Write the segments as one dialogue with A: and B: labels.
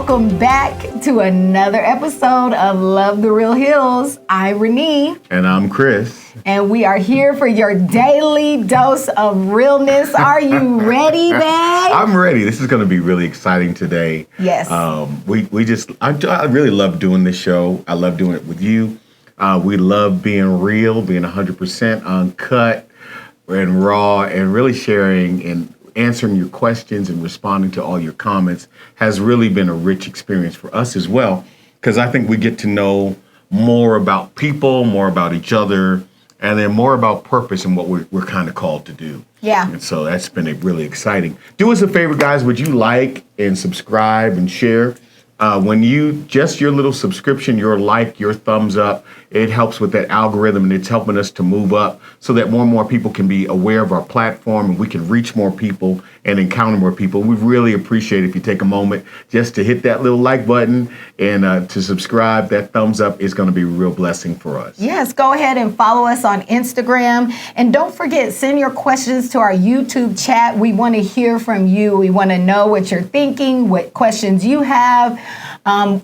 A: welcome back to another episode of Love the Real Hills. I'm Renee.
B: And I'm Chris.
A: And we are here for your daily dose of realness. Are you ready, babe?
B: I'm ready. This is going to be really exciting today.
A: Yes.
B: I really love doing this show. I love doing it with you. We love being real, being 100% uncut and raw, and really sharing and answering your questions and responding to all your comments has really been a rich experience for us as well, because I think we get to know more about people, more about each other, and then more about purpose and what we're kind of called to do.
A: Yeah.
B: And so that's been really exciting. Do us a favor, guys. Would you like and subscribe and share? When your little subscription, your like, your thumbs up, it helps with that algorithm, and it's helping us to move up so that more and more people can be aware of our platform and we can reach more people and encounter more people. We really appreciate it if you take a moment just to hit that little like button and to subscribe. That thumbs up is going to be a real blessing for us.
A: Yes, go ahead and follow us on Instagram. And don't forget, send your questions to our YouTube chat. We want to hear from you. We want to know what you're thinking, what questions you have,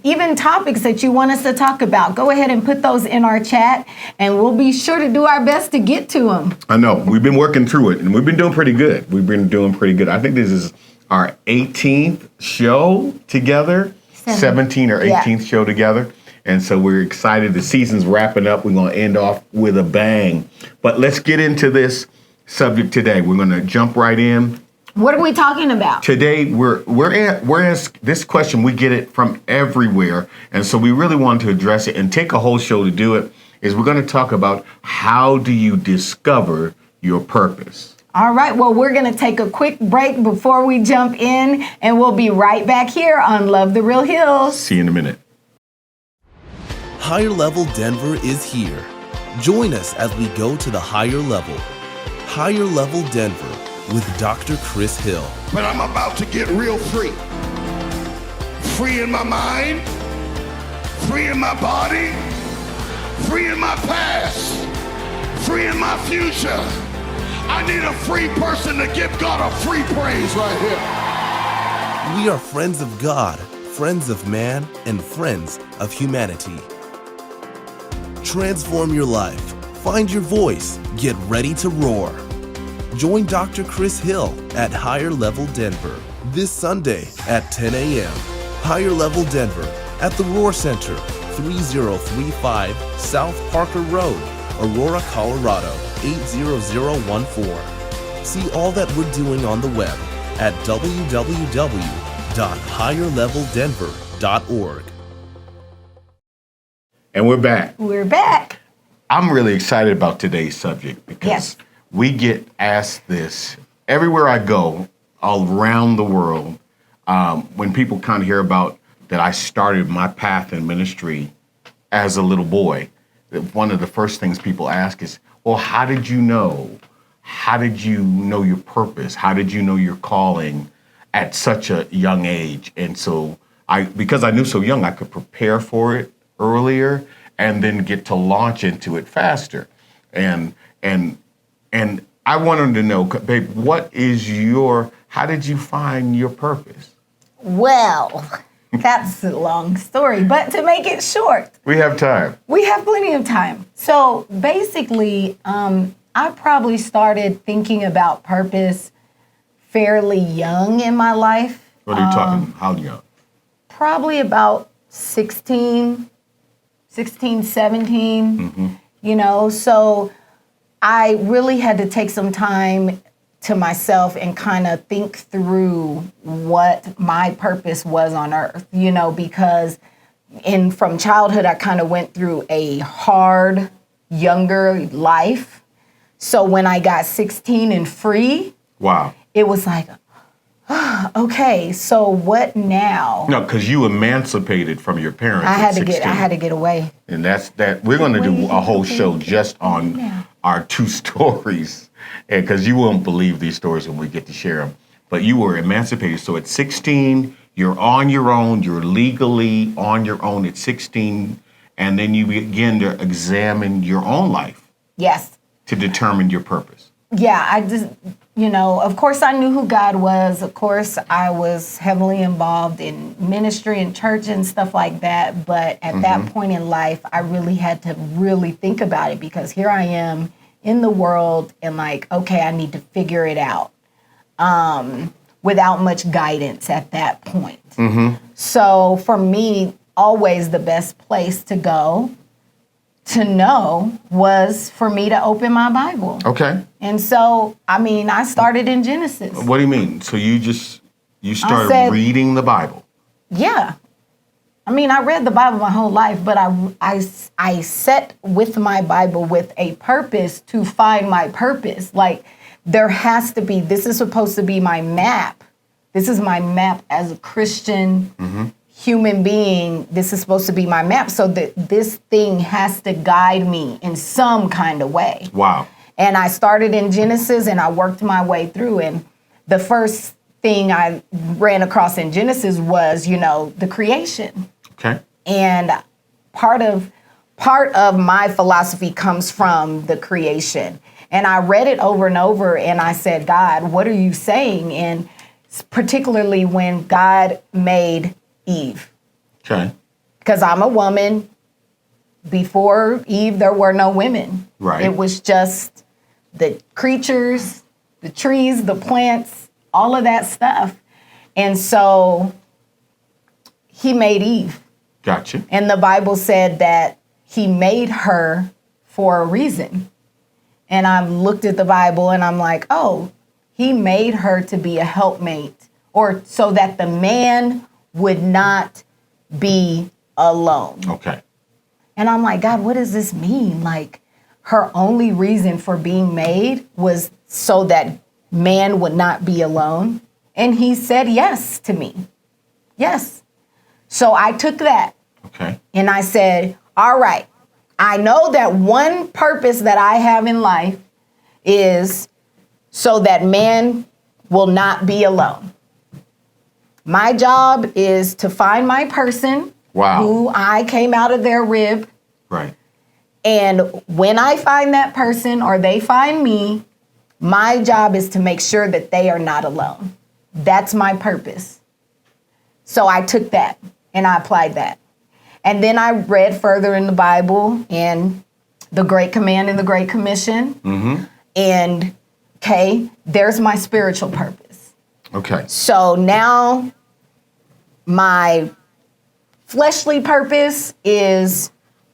A: even topics that you want us to talk about. Go ahead and put those in our chat, and we'll be sure to do our best to get to them.
B: I know. We've been working through it, and we've been doing pretty good. I think this is our 18th show together, 17 or 18th show together. And so we're excited. The season's wrapping up. We're going to end off with a bang. But let's get into this subject today. We're going to jump right in.
A: What are we talking about?
B: Today, we're asked this question. We get it from everywhere. And so we really wanted to address it and take a whole show to do it. Is we're going to talk about how do you discover your purpose?
A: All right. Well, we're going to take a quick break before we jump in, and we'll be right back here on Love the Real Hills.
B: See you in a minute.
C: Higher Level Denver is here. Join us as we go to the higher level. Higher Level Denver with Dr. Chris Hill.
D: But I'm about to get real free. Free in my mind, free in my body, free in my past, free in my future. I need a free person to give God a free praise right here.
C: We are friends of God, friends of man, and friends of humanity. Transform your life. Find your voice. Get ready to roar. Join Dr. Chris Hill at Higher Level Denver this Sunday at 10 a.m. Higher Level Denver at the Roar Center, 3035 South Parker Road, Aurora, Colorado, 80014. See all that we're doing on the web at www.higherleveldenver.org.
B: And we're back.
A: We're back.
B: I'm really excited about today's subject because we get asked this everywhere I go, all around the world. When people kind of hear about that I started my path in ministry as a little boy, one of the first things people ask is, well, how did you know? How did you know your purpose? How did you know your calling at such a young age? And so because I knew so young, I could prepare for it earlier and then get to launch into it faster. And I wanted to know, babe, how did you find your purpose?
A: Well, that's a long story, but to make it short.
B: We have time.
A: We have plenty of time. So basically, I probably started thinking about purpose fairly young in my life.
B: What are you talking? How young?
A: Probably about 16, 17, so I really had to take some time to myself and kind of think through what my purpose was on earth, because from childhood, I kind of went through a hard, younger life. So when I got 16 and free,
B: wow,
A: it was like, okay, so what now?
B: No, because you emancipated from your parents.
A: I had
B: at
A: to get away.
B: And that's that. We're going to do a whole show just on our two stories, and because you won't believe these stories when we get to share them. But you were emancipated. So at 16, you're on your own. You're legally on your own at 16, and then you begin to examine your own life.
A: Yes.
B: To determine your purpose.
A: yeah, I just, of course I knew who God was. Of course I was heavily involved in ministry and church and stuff like that. But at that point in life, I really had to really think about it, because here I am in the world and like, okay, I need to figure it out without much guidance at that point. So for me, always the best place to go to know was for me to open my Bible.
B: Okay.
A: And so, I started in Genesis.
B: What do you mean? So you started reading the Bible?
A: Yeah. I read the Bible my whole life, but I set with my Bible with a purpose to find my purpose. Like, there has to be, this is supposed to be my map. This is my map as a Christian human being. This is supposed to be my map, so that this thing has to guide me in some kind of way.
B: Wow.
A: And I started in Genesis and I worked my way through. And the first thing I ran across in Genesis was, the creation.
B: Okay.
A: And part of my philosophy comes from the creation. And I read it over and over and I said, God, what are you saying? And particularly when God made Eve.
B: Okay.
A: Because I'm a woman. Before Eve, there were no women.
B: Right.
A: It was just the creatures, the trees, the plants, all of that stuff. And so he made Eve.
B: Gotcha.
A: And the Bible said that he made her for a reason. And I looked at the Bible and I'm like, oh, he made her to be a helpmate, or so that the man would not be alone.
B: Okay.
A: And I'm like, God, what does this mean? Like, her only reason for being made was so that man would not be alone. And he said yes to me. Yes. So I took that.
B: Okay.
A: And I said, all right, I know that one purpose that I have in life is so that man will not be alone. My job is to find my person.
B: Wow.
A: Who I came out of their rib.
B: Right.
A: And when I find that person or they find me, my job is to make sure that they are not alone. That's my purpose. So I took that and I applied that. And then I read further in the Bible and the Great Command and the Great Commission. And, okay, there's my spiritual purpose.
B: Okay.
A: So now my fleshly purpose is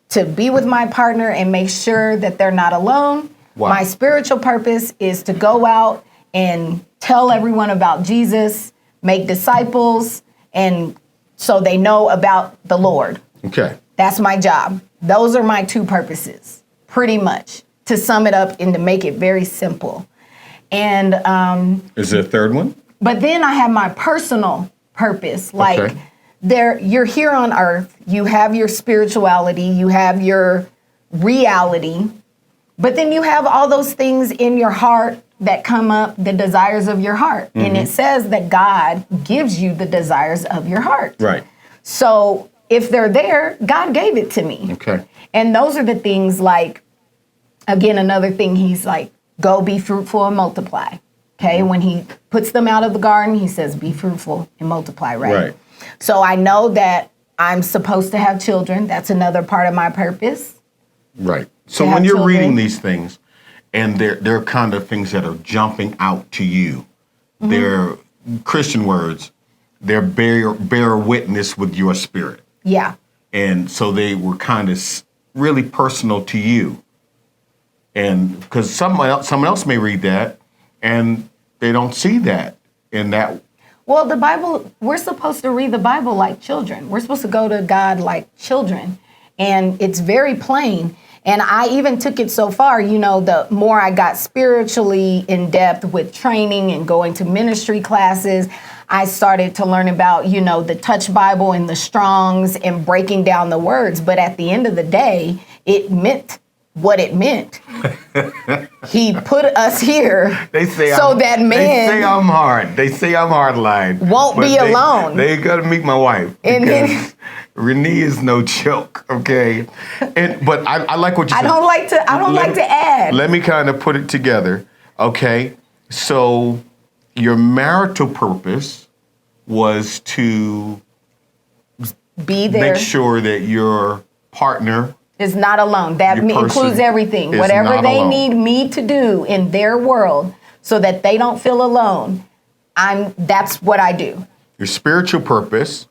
A: to be with my partner and make sure that they're not alone.
B: Wow.
A: My spiritual purpose is to go out and tell everyone about Jesus, make disciples, and so they know about the Lord.
B: Okay.
A: That's my job. Those are my two purposes, pretty much, to sum it up and to make it very simple. And
B: Is there a third one?
A: but then I have my personal purpose. Like,
B: Okay.
A: you're here on earth, you have your spirituality, you have your reality, but then you have all those things in your heart that come up, the desires of your heart. And it says that God gives you the desires of your heart.
B: Right.
A: So if they're there, God gave it to me.
B: Okay.
A: And those are the things like, again, another thing, he's like, go be fruitful and multiply. Okay. When he puts them out of the garden, he says, be fruitful and multiply, right?
B: Right.
A: So I know that I'm supposed to have children. That's another part of my purpose.
B: Right. So
A: To
B: when
A: have
B: you're
A: children.
B: reading these things, and they're kind of things that are jumping out to you, they're Christian words, they're bear witness with your spirit.
A: Yeah.
B: And so they were kind of really personal to you. And because someone else may read that and they don't see that in that.
A: Well, the Bible, we're supposed to read the Bible like children. We're supposed to go to God like children. And it's very plain. And I even took it so far, the more I got spiritually in depth with training and going to ministry classes, I started to learn about, the Touch Bible and the Strongs and breaking down the words. But at the end of the day, it meant what it meant. He put us here
B: They say
A: so that man
B: They say I'm hard. They say I'm hardline.
A: won't be alone.
B: They got to meet my wife
A: And
B: because
A: then-
B: Renee is no joke. Okay, but I like what you
A: I
B: said.
A: don't like to add.
B: Let me kind of put it together. Okay, so your marital purpose was to
A: Be there.
B: make sure that your partner
A: Is not alone. That
B: Your person
A: includes everything.
B: is
A: Whatever
B: not
A: they
B: alone.
A: need me to do in their world so that they don't feel alone, that's what I do.
B: Your spiritual purpose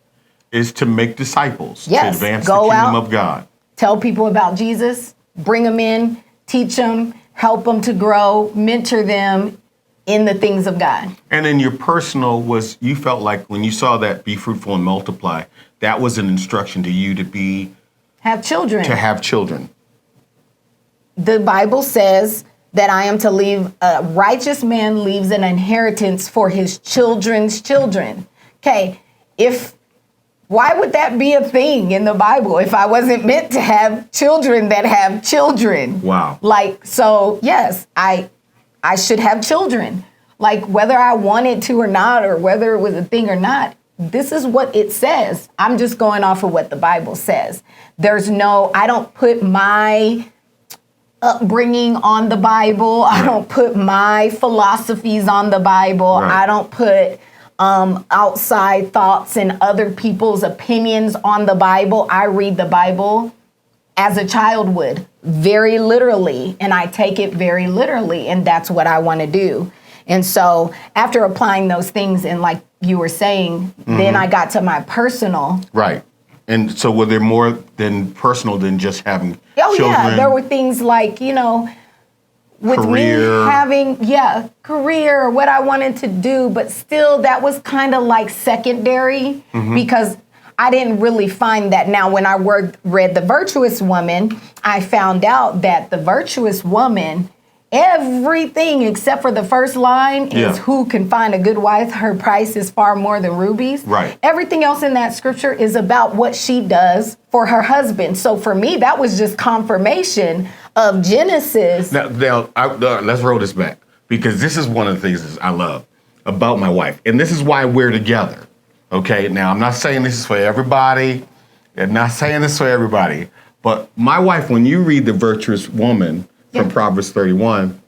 B: is to make disciples, to
A: Yes,
B: advance
A: go
B: the kingdom
A: out.
B: of God.
A: Tell people about Jesus, bring them in, teach them, help them to grow, mentor them in the things of God.
B: And then your personal was, you felt like when you saw that be fruitful and multiply, that was an instruction to you to
A: Have children.
B: have children.
A: The Bible says that I am to leave, a righteous man leaves an inheritance for his children's children. Okay, why would that be a thing in the Bible if I wasn't meant to have children that have children?
B: Wow.
A: Like, so yes, I should have children. Like whether I wanted to or not, or whether it was a thing or not, this is what it says. I'm just going off of what the Bible says. I don't put my upbringing on the Bible. I don't put my philosophies on the Bible.
B: Right.
A: I don't put outside thoughts and other people's opinions on the Bible. I read the Bible as a child would, very literally, and I take it very literally, and that's what I want to do. And so after applying those things, and like you were saying, then I got to my personal.
B: Right. And so were there more than personal than just having
A: Oh
B: children?
A: yeah, there were things like, with
B: Career.
A: me having, career, what I wanted to do, but still that was kind of like secondary because I didn't really find that. Now, when I read The Virtuous Woman, I found out that the virtuous woman, everything except for the first line is who can find a good wife, her price is far more than rubies.
B: Right.
A: Everything else in that scripture is about what she does for her husband. So for me, that was just confirmation of Genesis.
B: Now, let's roll this back, because this is one of the things that I love about my wife, and this is why we're together. Okay, now I'm not saying this is for everybody, and not saying this for everybody, but my wife, when you read The Virtuous Woman from Proverbs 31,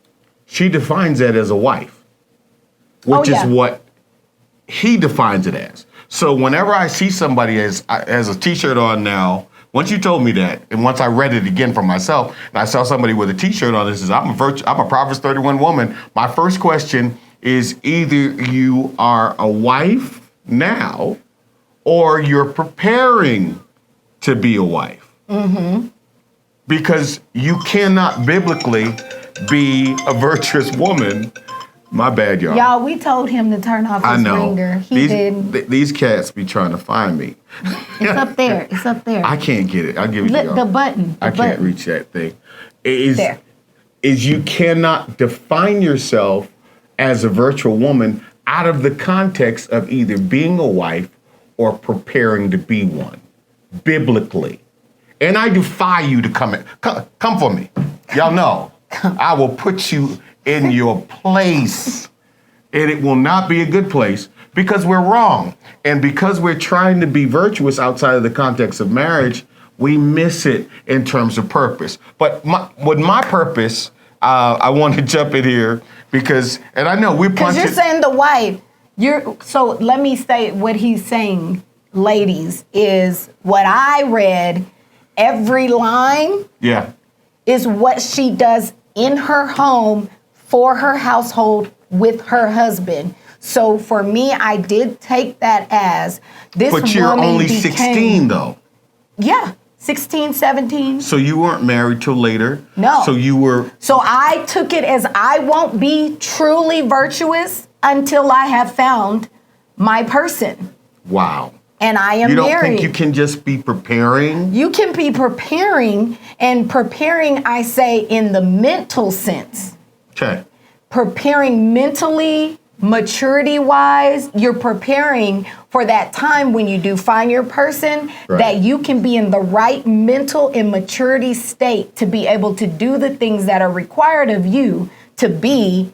B: she defines that as a wife, which is what he defines it as. So whenever I see somebody as a t-shirt on now, once you told me that, and once I read it again for myself, and I saw somebody with a t-shirt on that says, I'm a Proverbs 31 woman, my first question is either you are a wife now or you're preparing to be a wife. Because you cannot biblically be a virtuous woman. My bad, y'all.
A: Y'all, we told him to turn off
B: I
A: his
B: know.
A: ringer. He didn't.
B: These cats be trying to find me.
A: It's up there. It's up there.
B: I can't get it. I'll give it to y'all.
A: The button.
B: I can't reach that thing.
A: There.
B: Is you cannot define yourself as a virtual woman out of the context of either being a wife or preparing to be one, biblically. And I defy you to come for me. Y'all know. I will put you in your place. And it will not be a good place because we're wrong. And because we're trying to be virtuous outside of the context of marriage, we miss it in terms of purpose. But with my purpose, I want to jump in here because, and I know we're
A: Because
B: punching.
A: you're saying the wife. So let me say what he's saying, ladies, is what I read, every line
B: Yeah.
A: is what she does in her home for her household with her husband. So for me, I did take that as this woman
B: But you're only
A: became,
B: 16 though.
A: Yeah, 16, 17.
B: So you weren't married till later.
A: No.
B: So you were.
A: So I took it as I won't be truly virtuous until I have found my person.
B: Wow.
A: And I am
B: You don't
A: married.
B: think you can just be preparing?
A: You can be preparing, and preparing, I say, in the mental sense.
B: Okay.
A: Preparing mentally, maturity-wise, you're preparing for that time when you do find your person,
B: Right.
A: that you can be in the right mental and maturity state to be able to do the things that are required of you to be,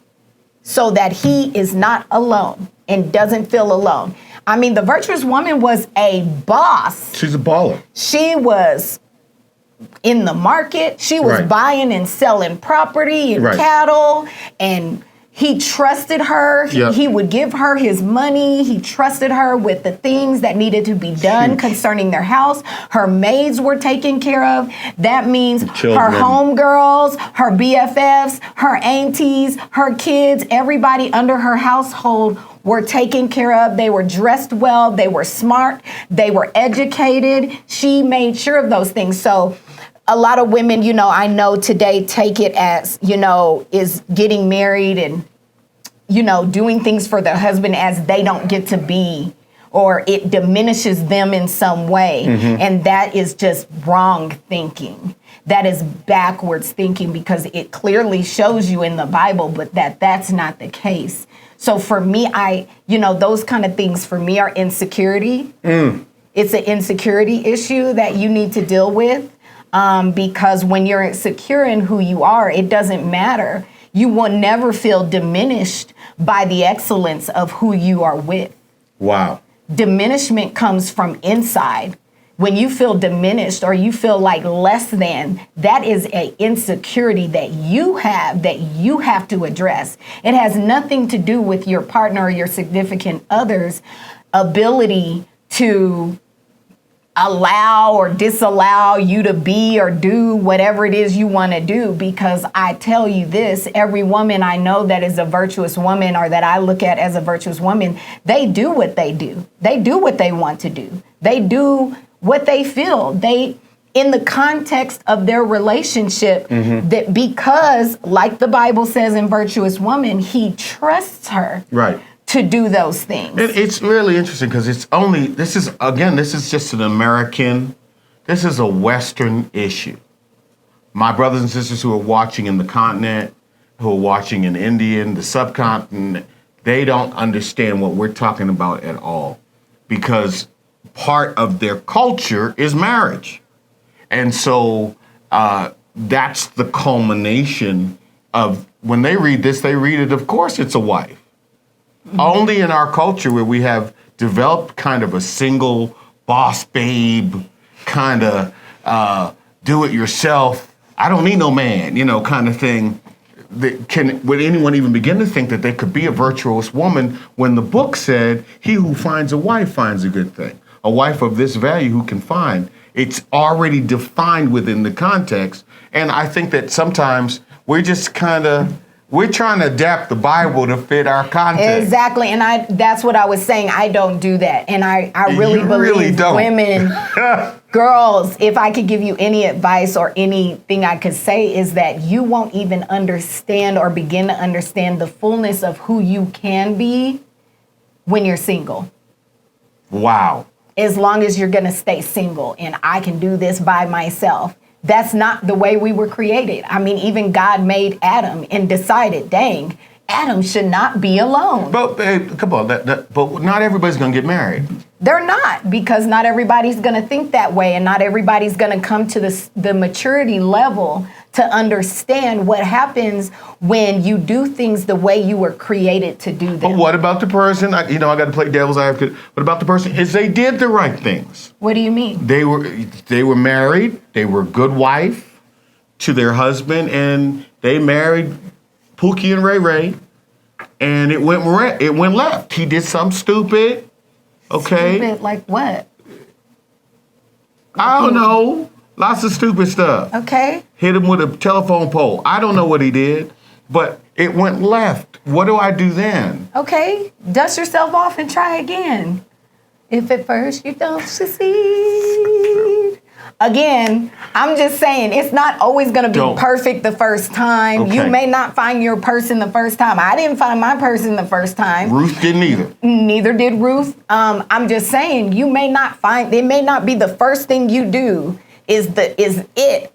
A: so that he is not alone and doesn't feel alone. I mean, the virtuous woman was a boss.
B: She's a baller.
A: She was in the market. She was
B: Right.
A: buying and selling property and
B: Right.
A: cattle and He trusted her.
B: Yep.
A: He would give her his money. He trusted her with the things that needed to be done
B: Huge.
A: concerning their house. Her maids were taken care of. That means her
B: children.
A: homegirls, her BFFs, her aunties, her kids, everybody under her household were taken care of. They were dressed well. They were smart. They were educated. She made sure of those things. So a lot of women, you know, I know today take it as, you know, is getting married and, you know, doing things for their husband as they don't get to be, or it diminishes them in some way. And that is just wrong thinking. That is backwards thinking, because it clearly shows you in the Bible, but that's not the case. So for me, you know, those kind of things for me are insecurity. It's an insecurity issue that you need to deal with. Because when you're secure in who you are, it doesn't matter. You will never feel diminished by the excellence of who you are with.
B: Wow.
A: Diminishment comes from inside. When you feel diminished or you feel like less than, that is an insecurity that you have to address. It has nothing to do with your partner or your significant other's ability to allow or disallow you to be or do whatever it is you want to do. Because I tell you this, every woman I know that is a virtuous woman, or that I look at as a virtuous woman, they do what they do. They do what they want to do. They do what they feel. They, in the context of their relationship, that because, like the Bible says in Virtuous Woman, he trusts her.
B: Right.
A: To do those things.
B: It's really interesting because this is just an American, this is a Western issue. My brothers and sisters who are watching in the continent, who are watching in India, the subcontinent, they don't understand what we're talking about at all, because part of their culture is marriage. And so that's the culmination of, when they read this, they read it, of course it's a wife. Only in our culture where we have developed kind of a single boss babe, kind of do it yourself, I don't need no man, you know, kind of thing. Would anyone even begin to think that they could be a virtuous woman when the book said, he who finds a wife finds a good thing, a wife of this value who can find? It's already defined within the context. And I think that sometimes we're just we're trying to adapt the Bible to fit our context.
A: Exactly, and that's what I was saying. I don't do that, and I really believe women, girls, if I could give you any advice or anything I could say, is that you won't even understand or begin to understand the fullness of who you can be when you're single.
B: Wow.
A: As long as you're gonna stay single and I can do this by myself. That's not the way we were created. I mean, even God made Adam and decided, dang, Adam should not be alone.
B: But babe, come on, but not everybody's gonna get married.
A: They're not, because not everybody's gonna think that way, and not everybody's gonna come to the maturity level to understand what happens when you do things the way you were created to do them.
B: But what about the person, I got to play devil's advocate, what about the person is they did the right things?
A: What do you mean?
B: They were married, they were a good wife to their husband, and they married Pookie and Ray Ray, and it went left. He did something stupid, okay?
A: Stupid, like what?
B: I don't know. Lots of stupid stuff.
A: Okay.
B: Hit him with a telephone pole. I don't know what he did, but it went left. What do I do then?
A: Okay, dust yourself off and try again. If at first you don't succeed. Again, I'm just saying, it's not always gonna be perfect the first time.
B: Okay.
A: You may not find your person the first time. I didn't find my person the first time.
B: Ruth didn't either.
A: Neither did Ruth. I'm just saying, it may not be the first thing you do is it.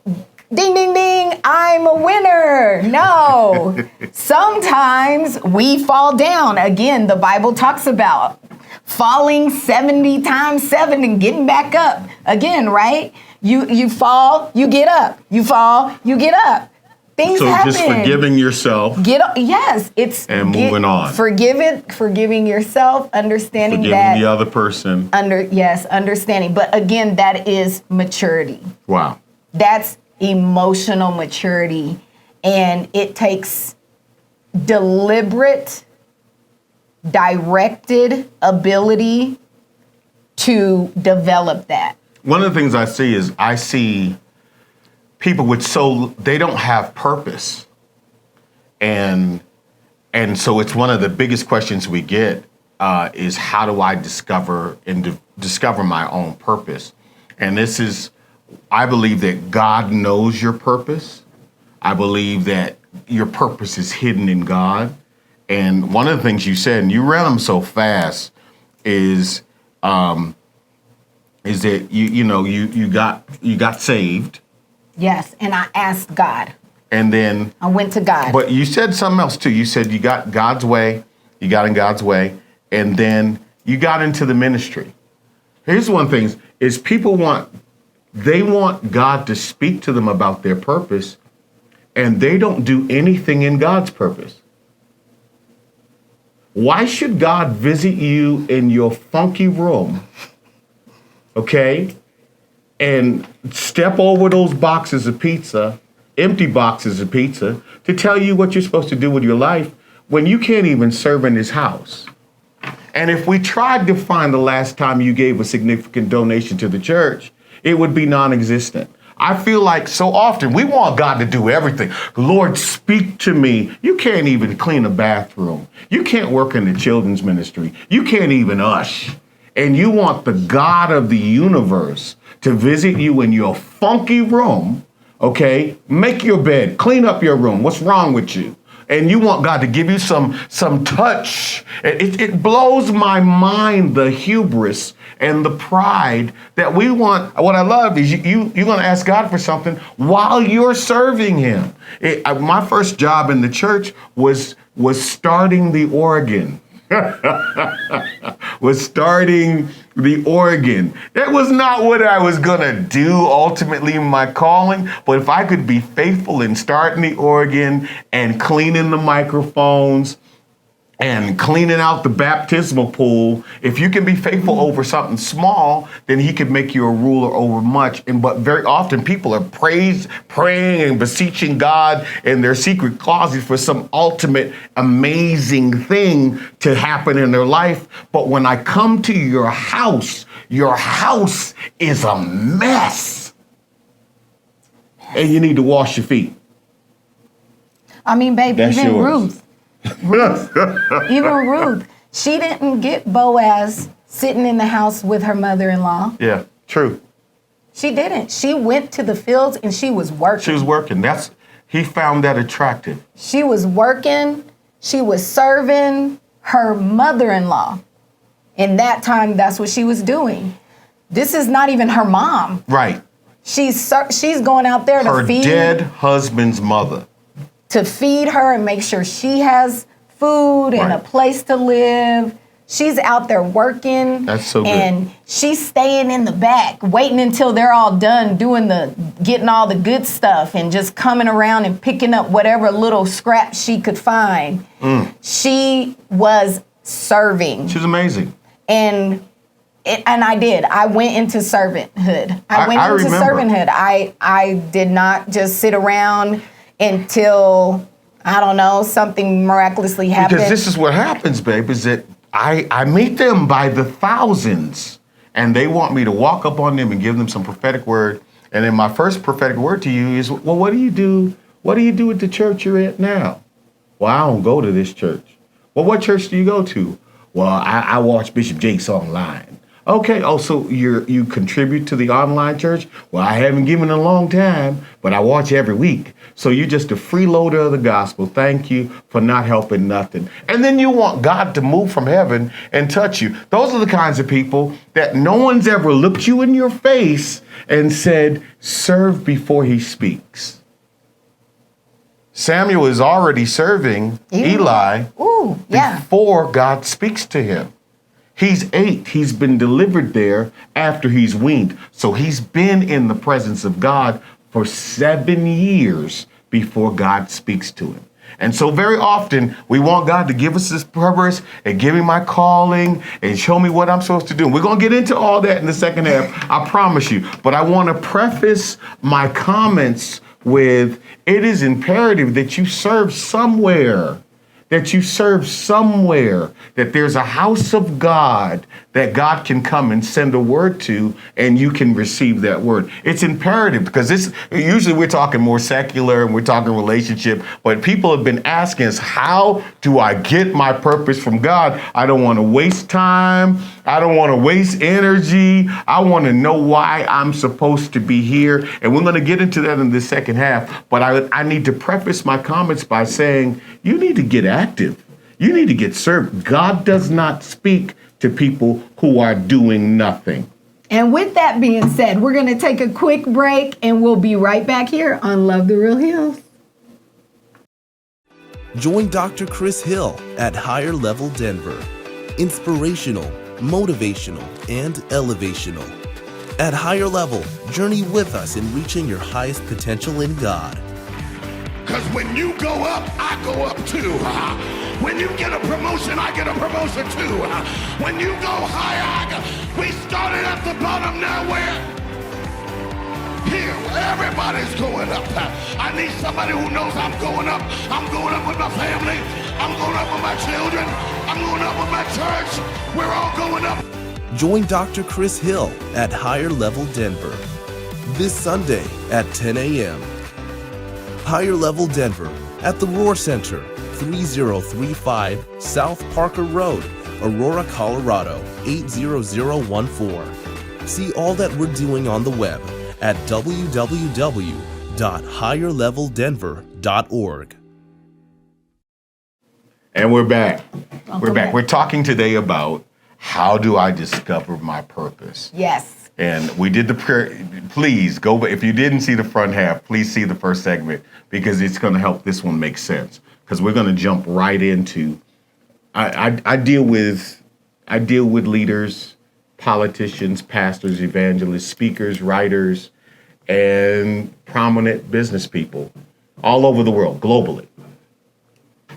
A: Ding, ding, ding, I'm a winner. No. Sometimes we fall down. Again, the Bible talks about falling 70 times 7 and getting back up. Again, right? You fall, you get up. You fall, you get up. Things happen.
B: So just forgiving yourself.
A: Yes,
B: and moving on.
A: Forgiving yourself, understanding
B: forgiving the other person.
A: Understanding. But again, that is maturity.
B: Wow.
A: That's emotional maturity, and it takes deliberate, directed ability to develop that.
B: One of the things I see is I see people they don't have purpose. And so it's one of the biggest questions we get is how do I discover my own purpose? And I believe that God knows your purpose. I believe that your purpose is hidden in God. And one of the things you said, and you read them so fast, is that you got saved.
A: Yes, and I asked God.
B: And then
A: I went to God.
B: But you said something else too. You said you got God's way, you got in God's way, and then you got into the ministry. Here's one thing is they want God to speak to them about their purpose, and they don't do anything in God's purpose. Why should God visit you in your funky room, okay, and step over those boxes of pizza, empty boxes of pizza, to tell you what you're supposed to do with your life when you can't even serve in his house? And if we tried to find the last time you gave a significant donation to the church, it would be non-existent. I feel like so often we want God to do everything. Lord, speak to me. You can't even clean a bathroom. You can't work in the children's ministry. You can't even ush. And you want the God of the universe to visit you in your funky room, okay? Make your bed, clean up your room. What's wrong with you? And you want God to give you some touch. It blows my mind, the hubris and the pride that we want. What I love is you're going to ask God for something while you're serving him. My first job in the church was starting the organ. was starting the organ. That was not what I was going to do ultimately in my calling, but if I could be faithful in starting the organ and cleaning the microphones and cleaning out the baptismal pool, if you can be faithful over something small, then he could make you a ruler over much. But very often people are praying and beseeching God in their secret closet for some ultimate amazing thing to happen in their life. But when I come to your house is a mess. And you need to wash your feet.
A: I mean, baby,
B: That's
A: even
B: yours.
A: Even Ruth, she didn't get Boaz sitting in the house with her mother-in-law.
B: Yeah, true.
A: She didn't. She went to the fields and she was working.
B: She was working. He found that attractive.
A: She was working. She was serving her mother-in-law. In that time, that's what she was doing. This is not even her mom.
B: Right.
A: She's going out there to feed
B: her dead husband's mother.
A: To feed her and make sure she has food and a place to live. She's out there working.
B: That's so good.
A: And she's staying in the back, waiting until they're all done getting all the good stuff and just coming around and picking up whatever little scraps she could find. She was serving.
B: She's amazing.
A: And I did. I went into servanthood. I did not just sit around until, I don't know, something miraculously happened.
B: Because this is what happens, babe, is that I meet them by the thousands, and they want me to walk up on them and give them some prophetic word. And then my first prophetic word to you is, well, what do you do? What do you do at the church you're at now? Well, I don't go to this church. Well, what church do you go to? Well, I watch Bishop Jakes online. Okay, so you contribute to the online church? Well, I haven't given in a long time, but I watch every week. So you're just a freeloader of the gospel. Thank you for not helping nothing. And then you want God to move from heaven and touch you. Those are the kinds of people that no one's ever looked you in your face and said, serve before he speaks. Samuel is already serving Eli before God speaks to him. He's 8. He's been delivered there after he's weaned. So he's been in the presence of God for 7 years before God speaks to him. And so very often we want God to give us this purpose and give me my calling and show me what I'm supposed to do. And we're going to get into all that in the second half, I promise you. But I want to preface my comments with, it is imperative that you serve somewhere. that you serve somewhere, that there's a house of God that God can come and send a word to, and you can receive that word. It's imperative because usually we're talking more secular and we're talking relationship, but people have been asking us, how do I get my purpose from God? I don't want to waste time. I don't want to waste energy. I want to know why I'm supposed to be here. And we're going to get into that in the second half. But I need to preface my comments by saying you need to get active. You need to get served. God does not speak to people who are doing nothing.
A: And with that being said, we're going to take a quick break and we'll be right back here on Love the Real Hills.
C: Join Dr. Chris Hill at Higher Level Denver. Inspirational, motivational, and elevational. At Higher Level, journey with us in reaching your highest potential in God.
D: Because when you go up, I go up too. When you get a promotion, I get a promotion too. When you go higher, we started at the bottom, now we're here. Everybody's going up. I need somebody who knows I'm going up. I'm going up with my family. I'm going up with my children. I'm going up with my church. We're all going up.
C: Join Dr. Chris Hill at Higher Level Denver this Sunday at 10 a.m. Higher Level Denver at the Roar Center, 3035 South Parker Road, Aurora, Colorado, 80014. See all that we're doing on the web at www.higherleveldenver.org.
B: And we're back. We're back. We're talking today about how do I discover my purpose?
A: Yes.
B: And we did the prayer. Please go, if you didn't see the front half, please see the first segment because it's going to help this one make sense. Because we're going to jump right into, I deal with leaders, politicians, pastors, evangelists, speakers, writers, and prominent business people all over the world, globally.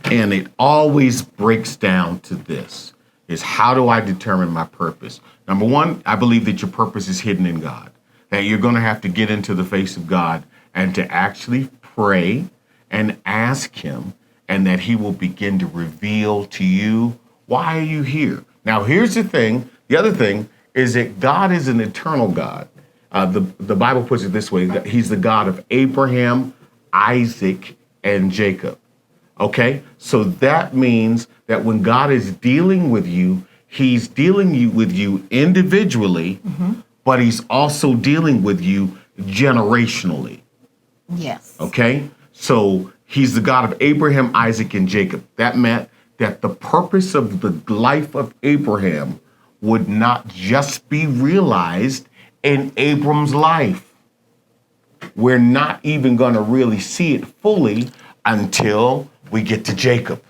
B: And it always breaks down to this, is how do I determine my purpose? Number one, I believe that your purpose is hidden in God, that you're going to have to get into the face of God and to actually pray and ask him, and that he will begin to reveal to you, why are you here? Now, here's the thing. The other thing is that God is an eternal God. The Bible puts it this way, that he's the God of Abraham, Isaac, and Jacob. Okay? So that means that when God is dealing with you, he's dealing with you individually, but he's also dealing with you generationally.
A: Yes.
B: Okay? So he's the God of Abraham, Isaac, and Jacob. That meant that the purpose of the life of Abraham would not just be realized in Abram's life. We're not even going to really see it fully until we get to Jacob.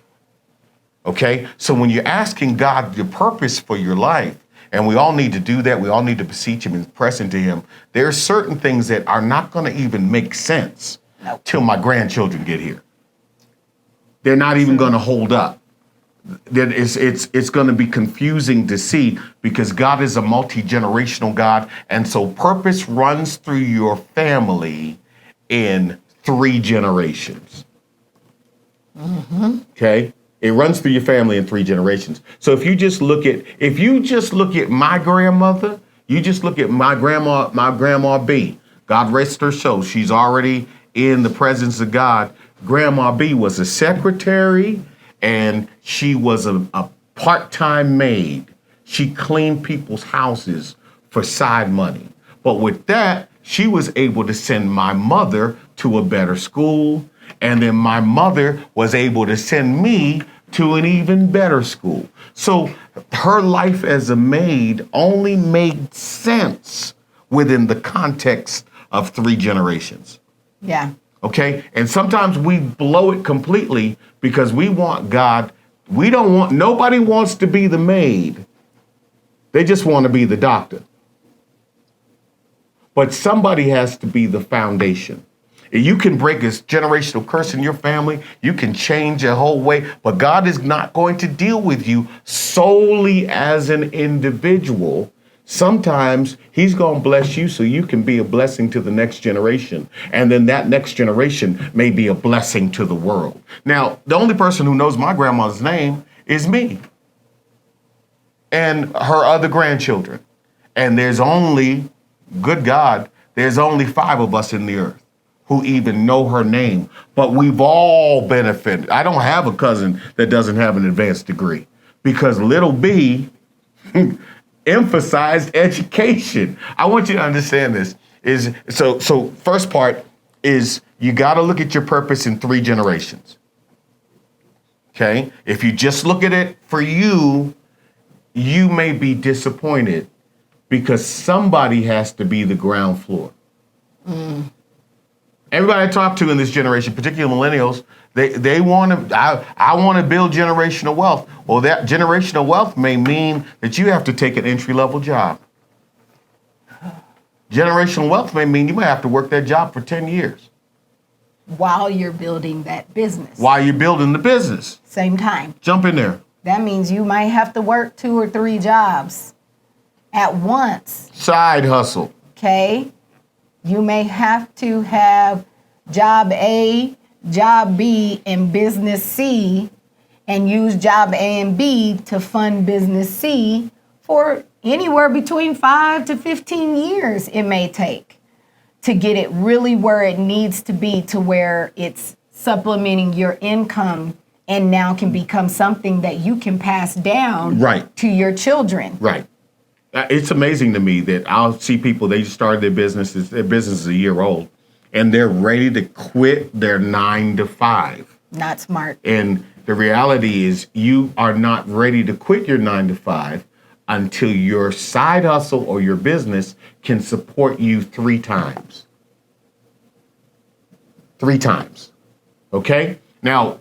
B: Okay? So when you're asking God your purpose for your life, and we all need to do that, we all need to beseech him and press into him, there are certain things that are not going to even make sense till my grandchildren get here. They're not even going to hold up. It's going to be confusing to see because God is a multi-generational God. And so purpose runs through your family in 3 generations. Okay? It runs through your family in 3 generations. So if you just look at my grandmother, you just look at my grandma B. God rest her soul. She's already in the presence of God. Grandma B was a secretary and she was a part-time maid. She cleaned people's houses for side money. But with that, she was able to send my mother to a better school. And then my mother was able to send me to an even better school. So her life as a maid only made sense within the context of 3 generations.
A: Yeah.
B: Okay? And sometimes we blow it completely because we want God. Nobody wants to be the maid. They just want to be the doctor. But somebody has to be the foundation. You can break a generational curse in your family. You can change a whole way, but God is not going to deal with you solely as an individual, Sometimes he's going to bless you so you can be a blessing to the next generation. And then that next generation may be a blessing to the world. Now, the only person who knows my grandma's name is me and her other grandchildren. And there's only, good God, there's only 5 of us in the earth who even know her name. But we've all benefited. I don't have a cousin that doesn't have an advanced degree because little B emphasized education. I want you to understand this. So first part is you got to look at your purpose in 3 generations. Okay? If you just look at it for you, you may be disappointed because somebody has to be the ground floor. Everybody I talk to in this generation, particularly millennials, they want to, I want to build generational wealth. Well, that generational wealth may mean that you have to take an entry-level job. Generational wealth may mean you might have to work that job for 10 years.
A: While you're building that business.
B: While you're building the business.
A: Same time.
B: Jump in there.
A: That means you might have to work 2 or 3 jobs at once.
B: Side hustle.
A: Okay? You may have to have job A, job B, and business C, and use job A and B to fund business C for anywhere between 5 to 15 years it may take to get it really where it needs to be, to where it's supplementing your income and now can become something that you can pass down to your children.
B: Right. It's amazing to me that I'll see people, they started their business is a year old, and they're ready to quit their 9 to 5.
A: Not smart.
B: And the reality is you are not ready to quit your 9 to 5 until your side hustle or your business can support you 3 times. 3 times. Okay? Now,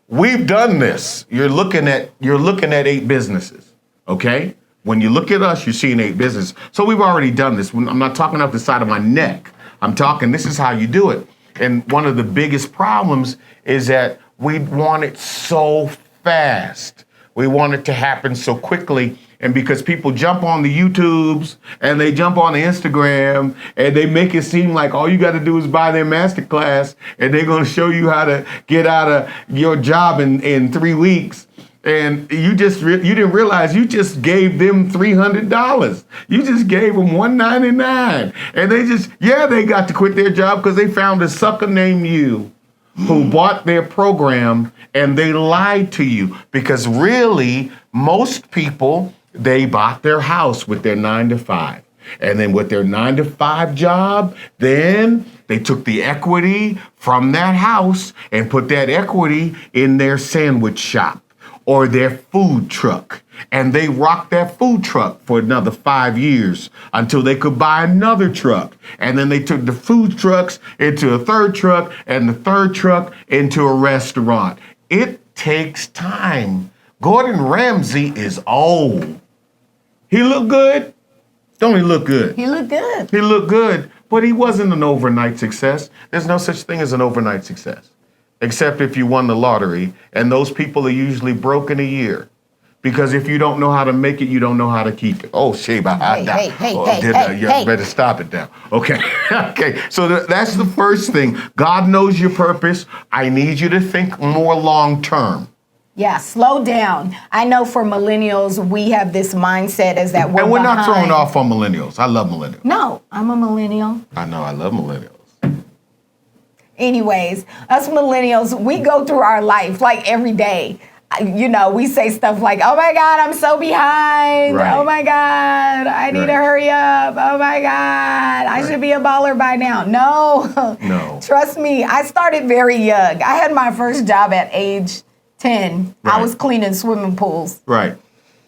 B: we've done this. You're looking at 8 businesses. Okay? When you look at us, you're seeing 8 businesses. So we've already done this. I'm not talking off the side of my neck. I'm talking, this is how you do it. And one of the biggest problems is that we want it so fast. We want it to happen so quickly. And because people jump on the YouTubes and they jump on the Instagram and they make it seem like all you got to do is buy their masterclass and they're going to show you how to get out of your job in 3 weeks. And you didn't realize you just gave them $300. You just gave them $199. And they got to quit their job because they found a sucker named you who bought their program, and they lied to you. Because really, most people, they bought their house with their 9 to 5. And then with their 9 to 5 job, then they took the equity from that house and put that equity in their sandwich shop or their food truck. And they rocked that food truck for another 5 years until they could buy another truck. And then they took the food trucks into a third truck and the third truck into a restaurant. It takes time. Gordon Ramsay is old. He looked good. Don't he look good?
A: He looked good.
B: He looked good, but he wasn't an overnight success. There's no such thing as an overnight success, except if you won the lottery, and those people are usually broke in a year. Because if you don't know how to make it, you don't know how to keep it. Oh, Sheba,
A: Hey.
B: better stop it now. Okay, okay. So that's the first thing. God knows your purpose. I need you to think more long term.
A: Yeah, slow down. I know for millennials, we have this mindset as that
B: we're not throwing off on millennials. I love millennials.
A: No, I'm a millennial.
B: I know, I love millennials.
A: Anyways, us millennials, we go through our life like every day. You know, we say stuff like, oh my God, I'm so behind.
B: Right.
A: Oh my God, I need to hurry up. Oh my God, I should be a baller by now. No. Trust me, I started very young. I had my first job at age 10.
B: Right.
A: I was cleaning swimming pools.
B: Right.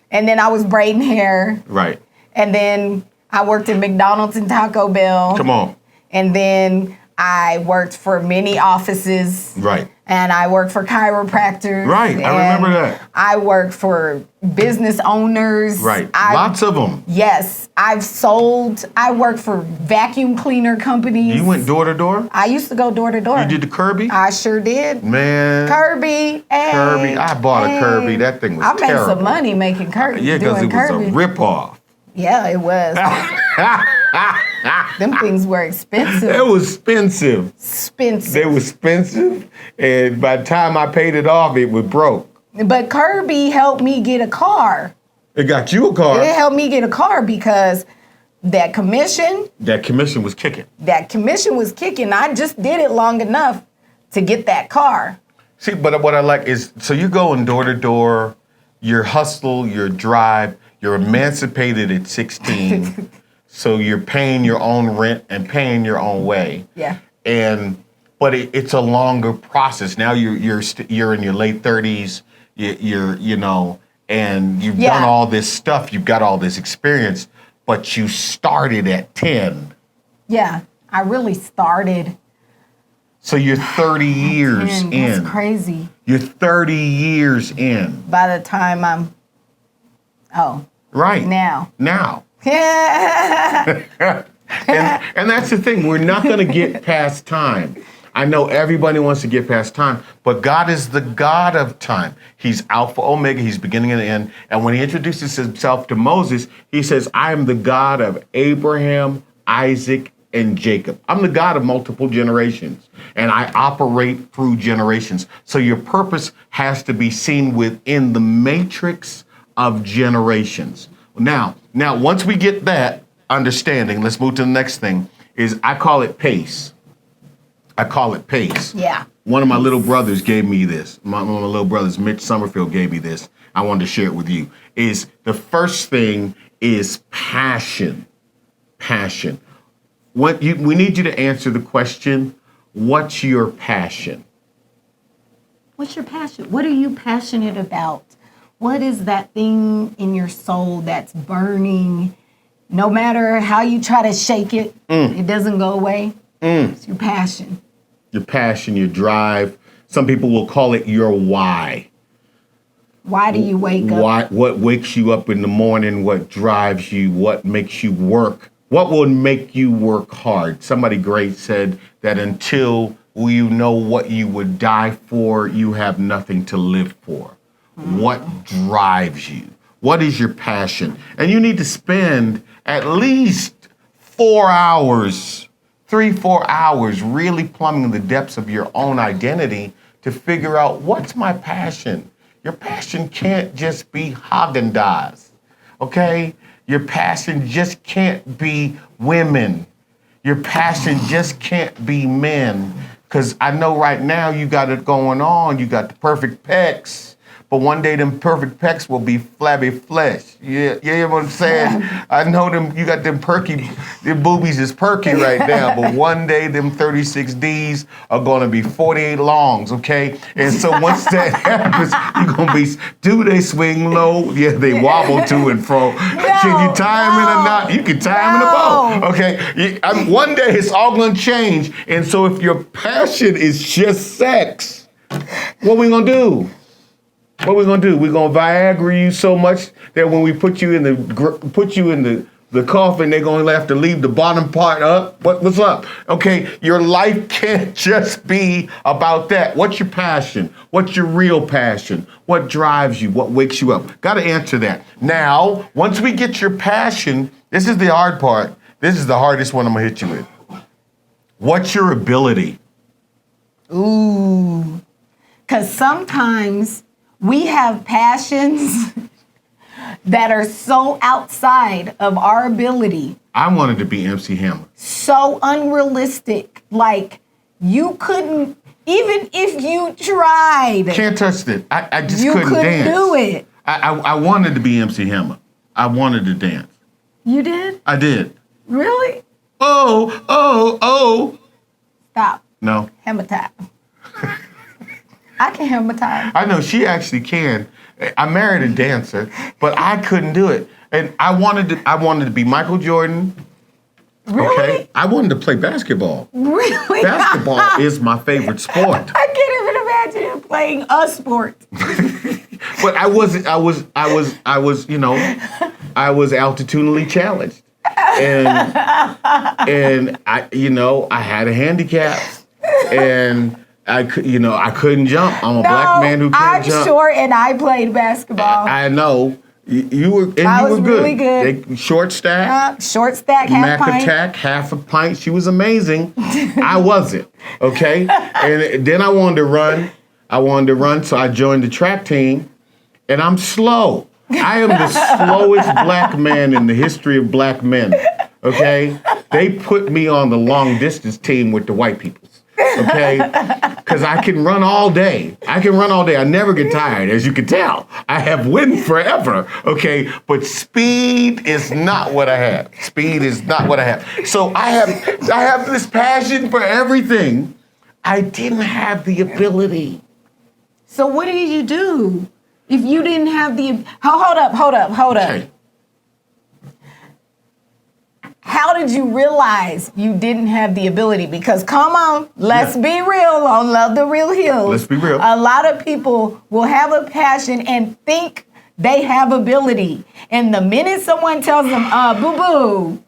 A: And then I was braiding hair.
B: Right.
A: And then I worked at McDonald's and Taco Bell.
B: Come on.
A: And then I worked for many offices.
B: Right.
A: And I worked for chiropractors.
B: Right, I remember that.
A: I worked for business owners.
B: Right, lots of them.
A: Yes, I worked for vacuum cleaner companies.
B: You went door to door?
A: I used to go door to door.
B: You did the Kirby?
A: I sure did.
B: Man.
A: Kirby,
B: Kirby, I bought a Kirby. That thing was terrible.
A: I made some money making Kirby.
B: Yeah, because it was a ripoff.
A: Yeah, it was. Them things were expensive.
B: It was expensive.
A: Expensive.
B: They were expensive, and by the time I paid it off, it was broke.
A: But Kirby helped me get a car.
B: It got you a car.
A: It helped me get a car because that commission
B: was kicking.
A: I just did it long enough to get that car.
B: See, but what I like is, so you're going door to door, you're hustle, you're drive, you're emancipated at 16, so you're paying your own rent and paying your own way.
A: Yeah.
B: But it's a longer process. Now you're in your late 30s. And you've done all this stuff. You've got all this experience, but you started at 10.
A: Yeah, I really started.
B: So you're 30 years
A: 10.
B: in.
A: That's crazy.
B: You're 30 years in.
A: By the time I'm,
B: Right.
A: now.
B: And that's the thing. We're not going to get past time. I know everybody wants to get past time, but God is the God of time. He's Alpha, Omega. He's beginning and the end. And when he introduces himself to Moses, he says, I am the God of Abraham, Isaac, and Jacob. I'm the God of multiple generations, and I operate through generations. So your purpose has to be seen within the matrix of generations. Now, once we get that understanding, let's move to the next thing, is I call it pace.
A: Yeah.
B: One of my little brothers gave me this. One of my little brothers, Mitch Summerfield, gave me this. I wanted to share it with you. Is the first thing is passion. Passion. We need you to answer the question, what's your passion?
A: What's your passion? What are you passionate about? What is that thing in your soul that's burning? No matter how you try to shake it, it doesn't go away. It's your passion.
B: Your passion, your drive. Some people will call it your why.
A: Why do you wake up?
B: What wakes you up in the morning? What drives you? What makes you work? What will make you work hard? Somebody great said that until you know what you would die for, you have nothing to live for. What drives you? What is your passion? And you need to spend at least 4 hours, 3-4 hours, really plumbing the depths of your own identity to figure out what's my passion. Your passion can't just be Haagen-Dazs, okay? Your passion just can't be women. Your passion just can't be men. Because I know right now you got it going on. You got the perfect pecs. But one day them perfect pecs will be flabby flesh. You hear what I'm saying? I know them. You got them boobies is perky right now. But one day them 36Ds are gonna be 48 longs, okay? And so once that happens, you're gonna be. Do they swing low? Yeah, they wobble to and fro. Can you tie them in a knot? You can tie them in a bow, okay? One day it's all gonna change. And so if your passion is just sex, what we gonna do? What we gonna do? We're gonna Viagra you so much that when we put you in the coffin, they're gonna have to leave the bottom part up. What's up? Okay, your life can't just be about that. What's your passion? What's your real passion? What drives you? What wakes you up? Got to answer that. Now, once we get your passion, this is the hard part. This is the hardest one I'm gonna hit you with. What's your ability?
A: Ooh, because sometimes we have passions that are so outside of our ability.
B: I wanted to be MC Hammer.
A: So unrealistic. Like, you couldn't, even if you tried.
B: Can't touch it. I just
A: you
B: couldn't dance.
A: do it.
B: I wanted to be MC Hammer. I wanted to dance.
A: You did?
B: I did.
A: Really?
B: Oh.
A: Stop.
B: No.
A: Hammer time. I can hammer time.
B: I know she actually can. I married a dancer, but I couldn't do it. And I wanted to be Michael Jordan.
A: Really?
B: Okay. I wanted to play basketball.
A: Really?
B: Basketball is my favorite sport.
A: I can't even imagine him playing a sport.
B: But I was altitudinally challenged. And I had a handicap. And I couldn't jump. I'm a black man who can't jump.
A: I'm short and I played basketball.
B: I know. You were, and
A: I
B: you
A: was
B: were good.
A: really good.
B: Short stack.
A: Short stack, half
B: Mac
A: pint.
B: attack, half a pint. She was amazing. I wasn't. Okay. And then I wanted to run. So I joined the track team, and I'm slow. I am the slowest black man in the history of black men. Okay. They put me on the long distance team with the white people. Okay, because I can run all day. I never get tired, as you can tell. I have wind forever. Okay, but speed is not what I have. So I have this passion for everything. I didn't have the ability.
A: So what did you do if you didn't have the? Hold up.
B: Okay.
A: How did you realize you didn't have the ability? Because come on, let's be real on Love the Real Hills.
B: Let's be real.
A: A lot of people will have a passion and think they have ability. And the minute someone tells them, boo-boo,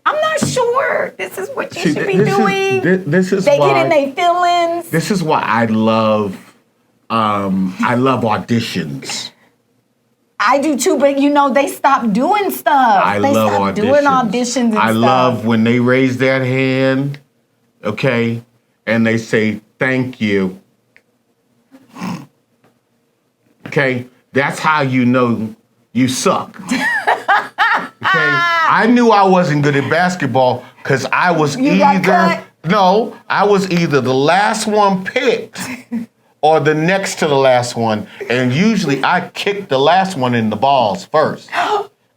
A: I'm not sure this is what you should be doing.
B: This is
A: they
B: why,
A: get in their feelings.
B: This is why I love auditions.
A: I do too, but they stopped doing stuff.
B: I
A: they
B: love
A: stopped
B: auditions.
A: doing auditions and
B: I
A: stuff.
B: love when they raise that hand, okay, and they say thank you. Okay, that's how you know you suck. Okay, I knew I wasn't good at basketball because I was I was either the last one picked or the next to the last one. And usually I kicked the last one in the balls first.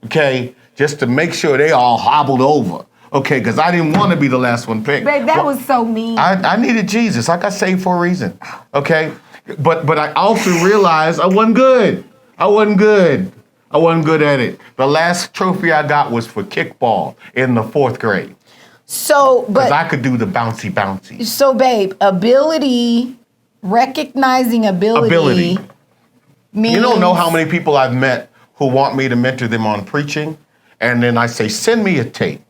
B: Okay? Just to make sure they all hobbled over. Okay, because I didn't want to be the last one picked.
A: Babe, that was so mean.
B: I needed Jesus. I got saved for a reason. Okay? But I also realized I wasn't good. I wasn't good at it. The last trophy I got was for kickball in the 4th grade.
A: So, but
B: Because I could do the bouncy.
A: So, babe, recognizing ability. Means,
B: You don't know how many people I've met who want me to mentor them on preaching, and then I say, send me a tape,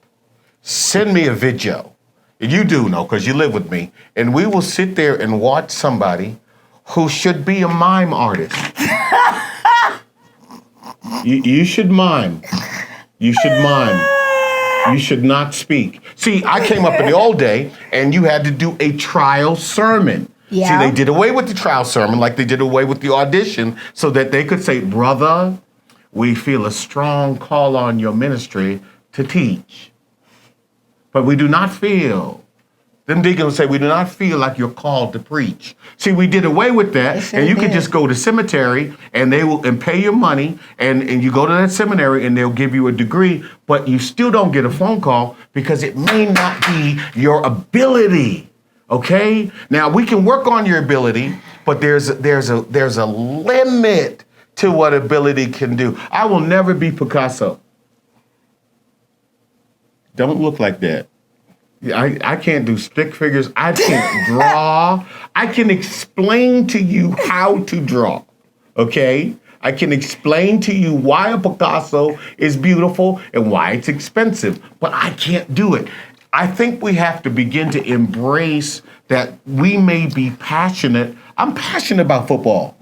B: send me a video. You do know, because you live with me, and we will sit there and watch somebody who should be a mime artist. You should mime. You should mime. You should not speak. See, I came up in the old day, and you had to do a trial sermon.
A: Yeah.
B: See, they did away with the trial sermon like they did away with the audition so that they could say, brother, we feel a strong call on your ministry to teach. But we do not feel, them deacons say, we do not feel like you're called to preach. See, we did away with that, and you could just go to cemetery and and pay your money, and you go to that seminary and they'll give you a degree, but you still don't get a phone call because it may not be your ability. Okay? Now we can work on your ability, but there's a limit to what ability can do. I will never be Picasso. Don't look like that. I can't do stick figures. I can't draw. I can explain to you how to draw. Okay? I can explain to you why a Picasso is beautiful and why it's expensive, but I can't do it. I think we have to begin to embrace that we may be passionate. I'm passionate about football.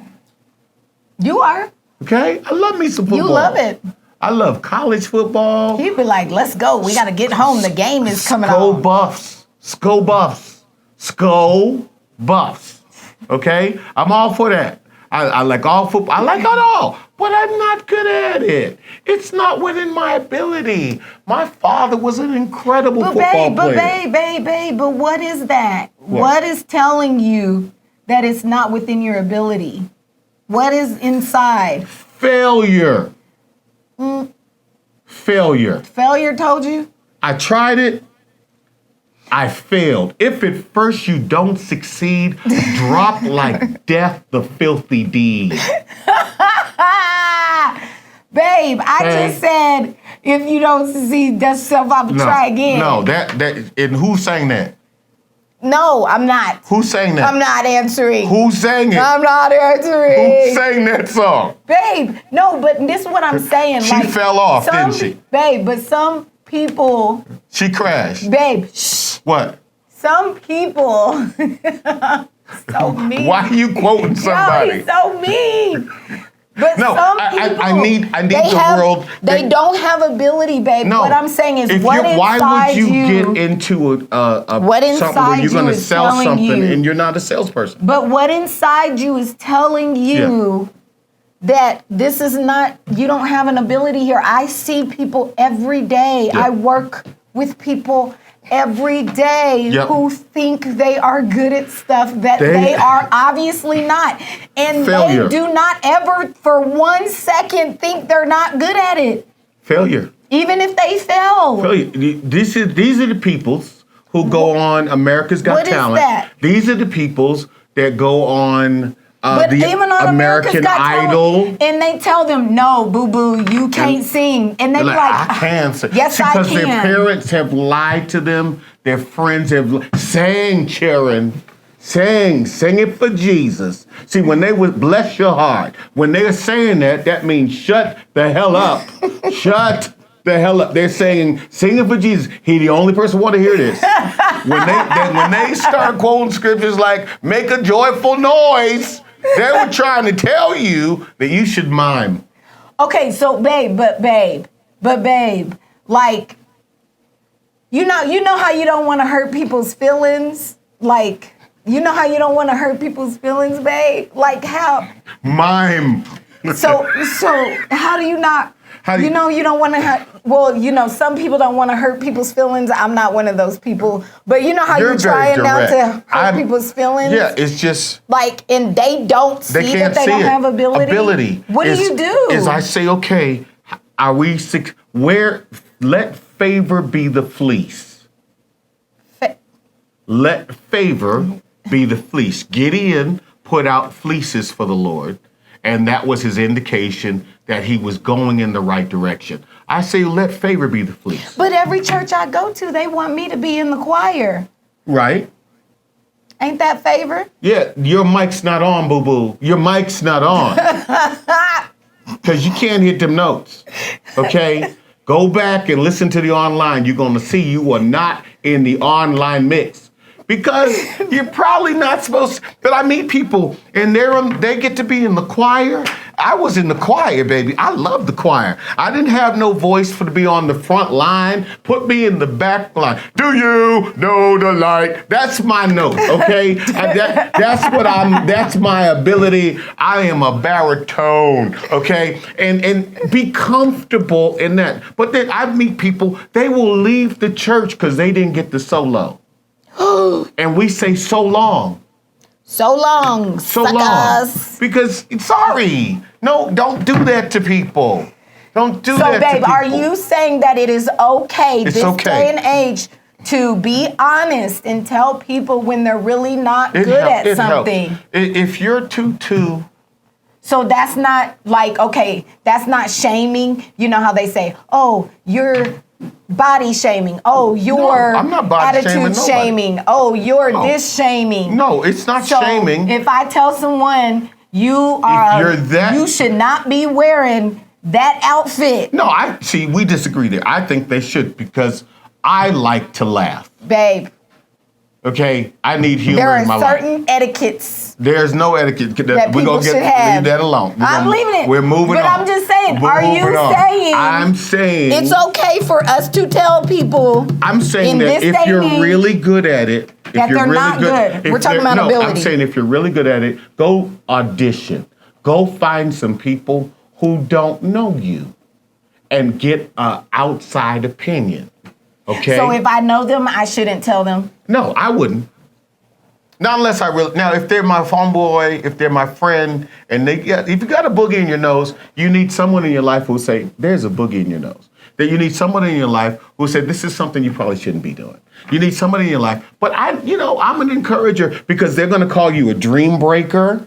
A: You are.
B: Okay? I love me some football.
A: You love it.
B: I love college football.
A: He'd be like, let's go. We got to get home. The game is coming
B: Skull
A: on.
B: Buffs. Skull Buffs. Okay? I'm all for that. I like all football. I like it all, but I'm not good at it. It's not within my ability. My father was an incredible football player.
A: But what is that?
B: What?
A: What is telling you that it's not within your ability? What is inside?
B: Failure. Failure.
A: Failure told you?
B: I tried it. I failed. If at first you don't succeed, drop like death the filthy deed.
A: Babe, I just said if you don't succeed, dust yourself off and try again.
B: No, that and who sang that?
A: No, I'm not.
B: Who sang that?
A: I'm not answering.
B: Who sang it?
A: I'm not answering.
B: Who sang that song?
A: Babe, no, but this is what I'm saying.
B: She fell off, didn't she?
A: Babe, but some people.
B: She crashed.
A: Babe, shh.
B: What?
A: Some people. So mean.
B: Why are you quoting somebody?
A: No, he's so mean. But
B: No,
A: some
B: I
A: people,
B: need
A: they
B: the
A: have,
B: world.
A: They don't have ability, babe.
B: No.
A: What I'm saying is,
B: If
A: what
B: you're- why
A: inside
B: would you
A: you
B: get into a
A: What
B: something where
A: inside
B: you're going
A: you
B: to
A: is
B: sell
A: telling
B: something
A: you-
B: and you're not a salesperson?
A: But what inside you is telling you that this is not, you don't have an ability here. I see people every day.
B: Yeah.
A: I work with people every day
B: Yep.
A: who think they are good at stuff that they are obviously not. And
B: Failure.
A: they do not ever for 1 second think they're not good at it,
B: Failure.
A: even if they fail.
B: Failure. These are the peoples who go on America's Got
A: What is
B: Talent.
A: that?
B: These are the peoples that go on
A: But
B: the
A: even on
B: American
A: Got
B: Idol.
A: Talent, and they tell them, no, boo-boo, you can't sing. And they
B: They're
A: be
B: like,
A: like,
B: I can sing.
A: yes, I
B: Because their
A: can.
B: parents have lied to them. Their friends have sang, Sharon. Sing it for Jesus. See, when they would bless your heart, when they're saying that, that means shut the hell up. Shut the hell up. They're saying, sing it for Jesus. He the only person who want to hear this. When they start quoting scriptures like, make a joyful noise, they were trying to tell you that you should mime.
A: Okay, so babe, like, you know how you don't want to hurt people's feelings? Like, you know how you don't want to hurt people's feelings, babe? Like how?
B: Mime.
A: So how do you not? You know you don't want to hurt. Well, you know some people don't want to hurt people's feelings. I'm not one of those people. But you know how
B: You're
A: you're
B: very
A: trying now to
B: direct.
A: hurt people's feelings?
B: Yeah, it's just
A: Like, and they don't see
B: they can't
A: that they
B: see
A: don't
B: it.
A: have ability. What do you do?
B: Is I say, okay, are we let favor be the fleece. Let favor be the fleece. Gideon put out fleeces for the Lord, and that was his indication that he was going in the right direction. I say, let favor be the fleece.
A: But every church I go to, they want me to be in the choir.
B: Right?
A: Ain't that favor?
B: Yeah, your mic's not on, boo-boo. Your mic's not on. Because you can't hit them notes, okay? Go back and listen to the online. You're going to see you are not in the online mix. Because you're probably not supposed to. But I meet people, and they get to be in the choir. I was in the choir, baby. I love the choir. I didn't have no voice to be on the front line. Put me in the back line. Do you know the light? That's my note, okay? That's my ability. I am a baritone, okay? And be comfortable in that. But then I meet people, they will leave the church because they didn't get the solo. And we say so long.
A: So long,
B: So
A: suckers.
B: long. Because, sorry. No, don't do that to people. Don't do that
A: So,
B: to
A: babe,
B: people.
A: are you saying that it is okay
B: It's
A: this
B: okay.
A: day and age to be honest and tell people when they're really not good at
B: It
A: something?
B: helps. If you're too.
A: So that's not like, okay, that's not shaming. You know how they say, oh, you're body shaming. Oh, you're
B: I'm not body
A: attitude
B: shaming nobody.
A: shaming. Oh, you're
B: No.
A: this shaming.
B: No, it's not
A: So
B: shaming.
A: if I tell someone you should not be wearing that outfit,
B: No, we disagree there. I think they should because I like to laugh.
A: babe,
B: Okay? I need humor
A: there
B: in my
A: are
B: life.
A: certain etiquettes
B: There's no etiquette.
A: that
B: We're
A: people
B: gonna
A: should have.
B: leave that alone.
A: I'm leaving it.
B: We're moving
A: but
B: on.
A: I'm just saying,
B: We're
A: are you
B: moving on.
A: saying
B: I'm saying
A: it's okay for us to tell people
B: I'm saying
A: in
B: that
A: this
B: if
A: day
B: you're
A: and age
B: really good at it, if
A: that
B: you're
A: they're
B: really
A: not good.
B: if
A: We're talking
B: they're-
A: about
B: no, I'm
A: ability.
B: saying if you're really good at it, go audition. Go find some people who don't know you and get an outside opinion. Okay?
A: So if I know them, I shouldn't tell them.
B: No, I wouldn't. Not unless I really. Now, if they're my homeboy, if they're my friend, and if you got a boogie in your nose, you need someone in your life who'll say, "There's a boogie in your nose." That you need someone in your life who will say, "This is something you probably shouldn't be doing." You need somebody in your life. But I'm an encourager because they're going to call you a dream breaker.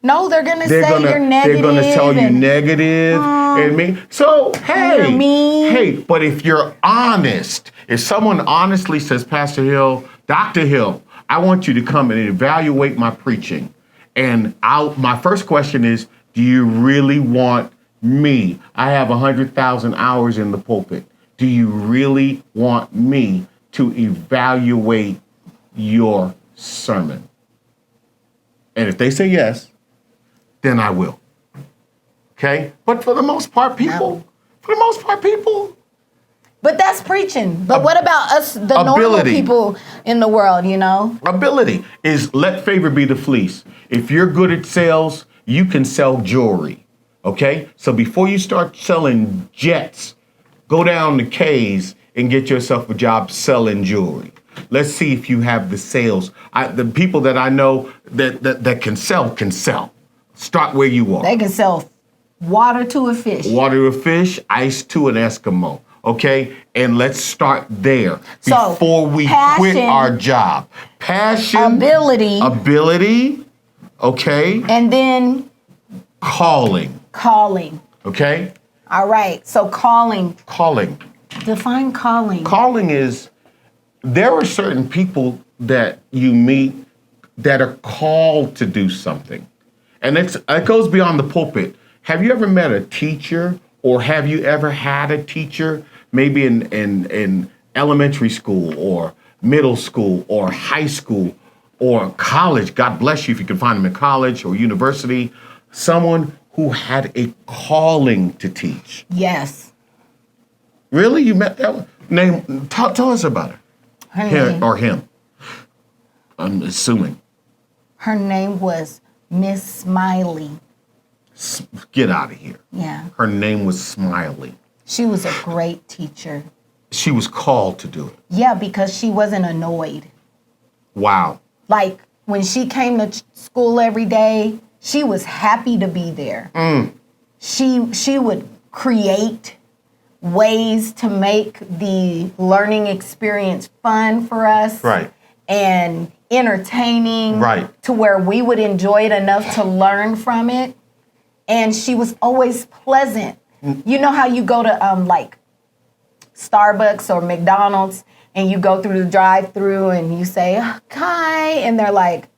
A: No, they're gonna say you're negative.
B: They're gonna tell you
A: and-
B: negative and me. So
A: You're mean.
B: hey, but if you're honest, if someone honestly says, Pastor Hill, Dr. Hill, I want you to come and evaluate my preaching, and my first question is, do you really want me? I have 100,000 hours in the pulpit. Do you really want me to evaluate your sermon? And if they say yes, then I will. Okay? But for the most part, people,
A: But that's preaching. But what about us, the normal
B: ability.
A: people in the world, you know?
B: ability is let favor be the fleece. If you're good at sales, you can sell jewelry. Okay? So before you start selling jets, go down to K's and get yourself a job selling jewelry. Let's see if you have the sales. The people that I know that can sell. Start where you are.
A: They can sell water to a fish.
B: Water to a fish, ice to an Eskimo. Okay? And let's start there
A: So,
B: before we quit
A: passion,
B: our job. Passion,
A: ability,
B: okay?
A: and then
B: Calling,
A: calling.
B: okay?
A: All right. So calling.
B: Calling.
A: Define calling.
B: Calling is there are certain people that you meet that are called to do something. And it goes beyond the pulpit. Have you ever met a teacher, or have you ever had a teacher, maybe in elementary school or middle school or high school or college? God bless you if you can find them in college or university. Someone who had a calling to teach.
A: Yes.
B: Really? You met that one? Name, tell us about her.
A: Her
B: Him. I'm assuming.
A: Her name was Miss Smiley.
B: Get out of here.
A: Yeah.
B: Her name was Smiley.
A: She was a great teacher.
B: She was called to do it.
A: Yeah, because she wasn't annoyed.
B: Wow.
A: Like when she came to school every day, she was happy to be there. She would create ways to make the learning experience fun for us.
B: Right.
A: And entertaining.
B: Right.
A: To where we would enjoy it enough to learn from it. And she was always pleasant. You know how you go to like Starbucks or McDonald's and you go through the drive-through and you say, "Hi," and they're like,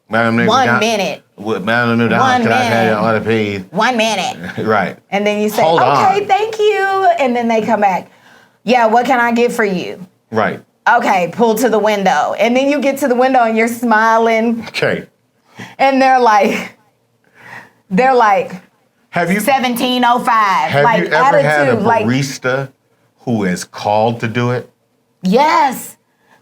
B: Madam,
A: 1 minute.
B: Madam,
A: 1
B: can I tell you
A: minute.
B: what to pay?
A: 1 minute.
B: Right.
A: And then you say,
B: Hold
A: "Okay,
B: on.
A: thank you." And then they come back, "Yeah, what can I get for you?"
B: Right.
A: "Okay, pull to the window." And then you get to the window and you're smiling
B: Okay.
A: and they're like
B: Have you
A: 1705.
B: have
A: like
B: you ever had a
A: attitude, like
B: barista who is called to do it?
A: yes.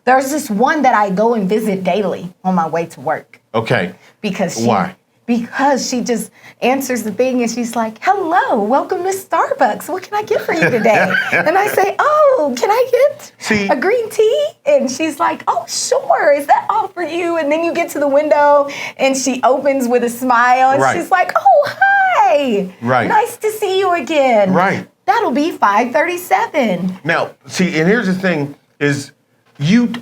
A: There's this one that I go and visit daily on my way to work
B: Okay.
A: because
B: Why?
A: Because she just answers the thing and she's like, "Hello, welcome to Starbucks. What can I get for you today?" And I say, "Oh, can I get
B: See-
A: a green tea?" And she's like, "Oh, sure. Is that all for you?" And then you get to the window and she opens with a smile and
B: Right.
A: she's like, "Oh, hi.
B: Right.
A: Nice to see you again."
B: Right.
A: That'll be 5:37.
B: Now, see, and here's the thing: is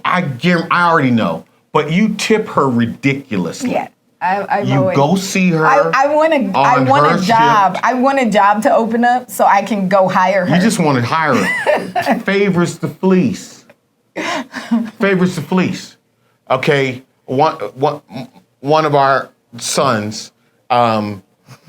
B: I already know, but you tip her ridiculously.
A: Yeah. I've
B: You
A: always,
B: go see her.
A: I want a
B: her
A: job.
B: shift.
A: I want a job to open up so I can go hire her.
B: You just want to hire her. Favors the fleece. Favors the fleece. Okay, one of our sons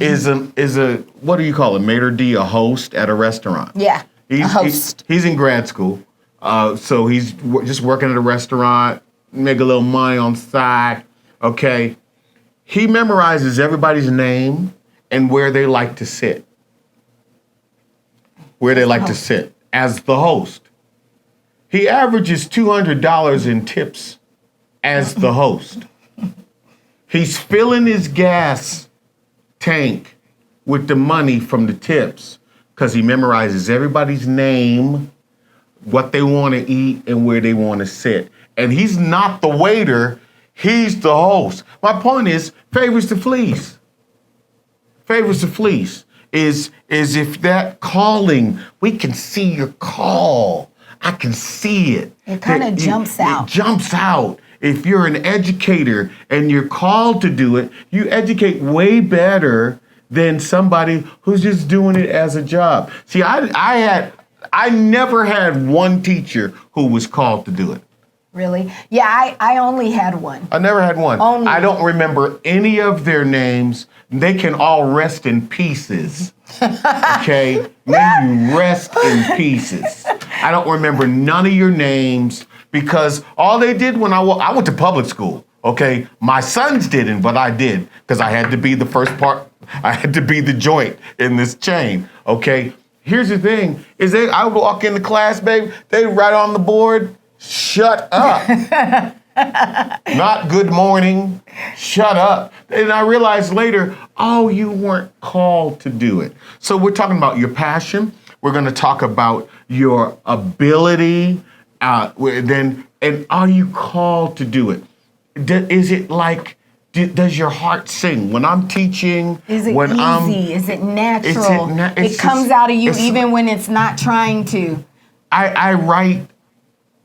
B: is a what do you call it? Maitre d', a host at a restaurant.
A: Yeah, a host.
B: He's in grad school, so he's just working at a restaurant, make a little money on the side. Okay, he memorizes everybody's name and where they like to sit. Where they like to sit as the host. He averages $200 in tips as the host. He's filling his gas tank with the money from the tips because he memorizes everybody's name, what they want to eat, and where they want to sit. And he's not the waiter, he's the host. My point is, favors the fleece. Favors the fleece is if that calling, we can see your call. I can see it.
A: It kinda jumps out.
B: It jumps out. If you're an educator and you're called to do it, you educate way better than somebody who's just doing it as a job. See, I never had one teacher who was called to do it.
A: Really? Yeah, I only had one.
B: I never had one.
A: Only.
B: I don't remember any of their names. They can all rest in pieces. Okay? May you rest in pieces. I don't remember none of your names because all they did when I went to public school. Okay? My sons didn't, but I did because I had to be the I had to be the joint in this chain. Okay. Here's the thing: is I would walk into class, baby. They write on the board, "Shut up." Not good morning. Shut up. And I realized later, oh, you weren't called to do it. So we're talking about your passion. We're going to talk about your ability. And are you called to do it? Is it like, does your heart sing? When I'm teaching,
A: is it
B: when
A: easy? Is it natural? It comes
B: just,
A: out of you even when it's not trying to.
B: I write,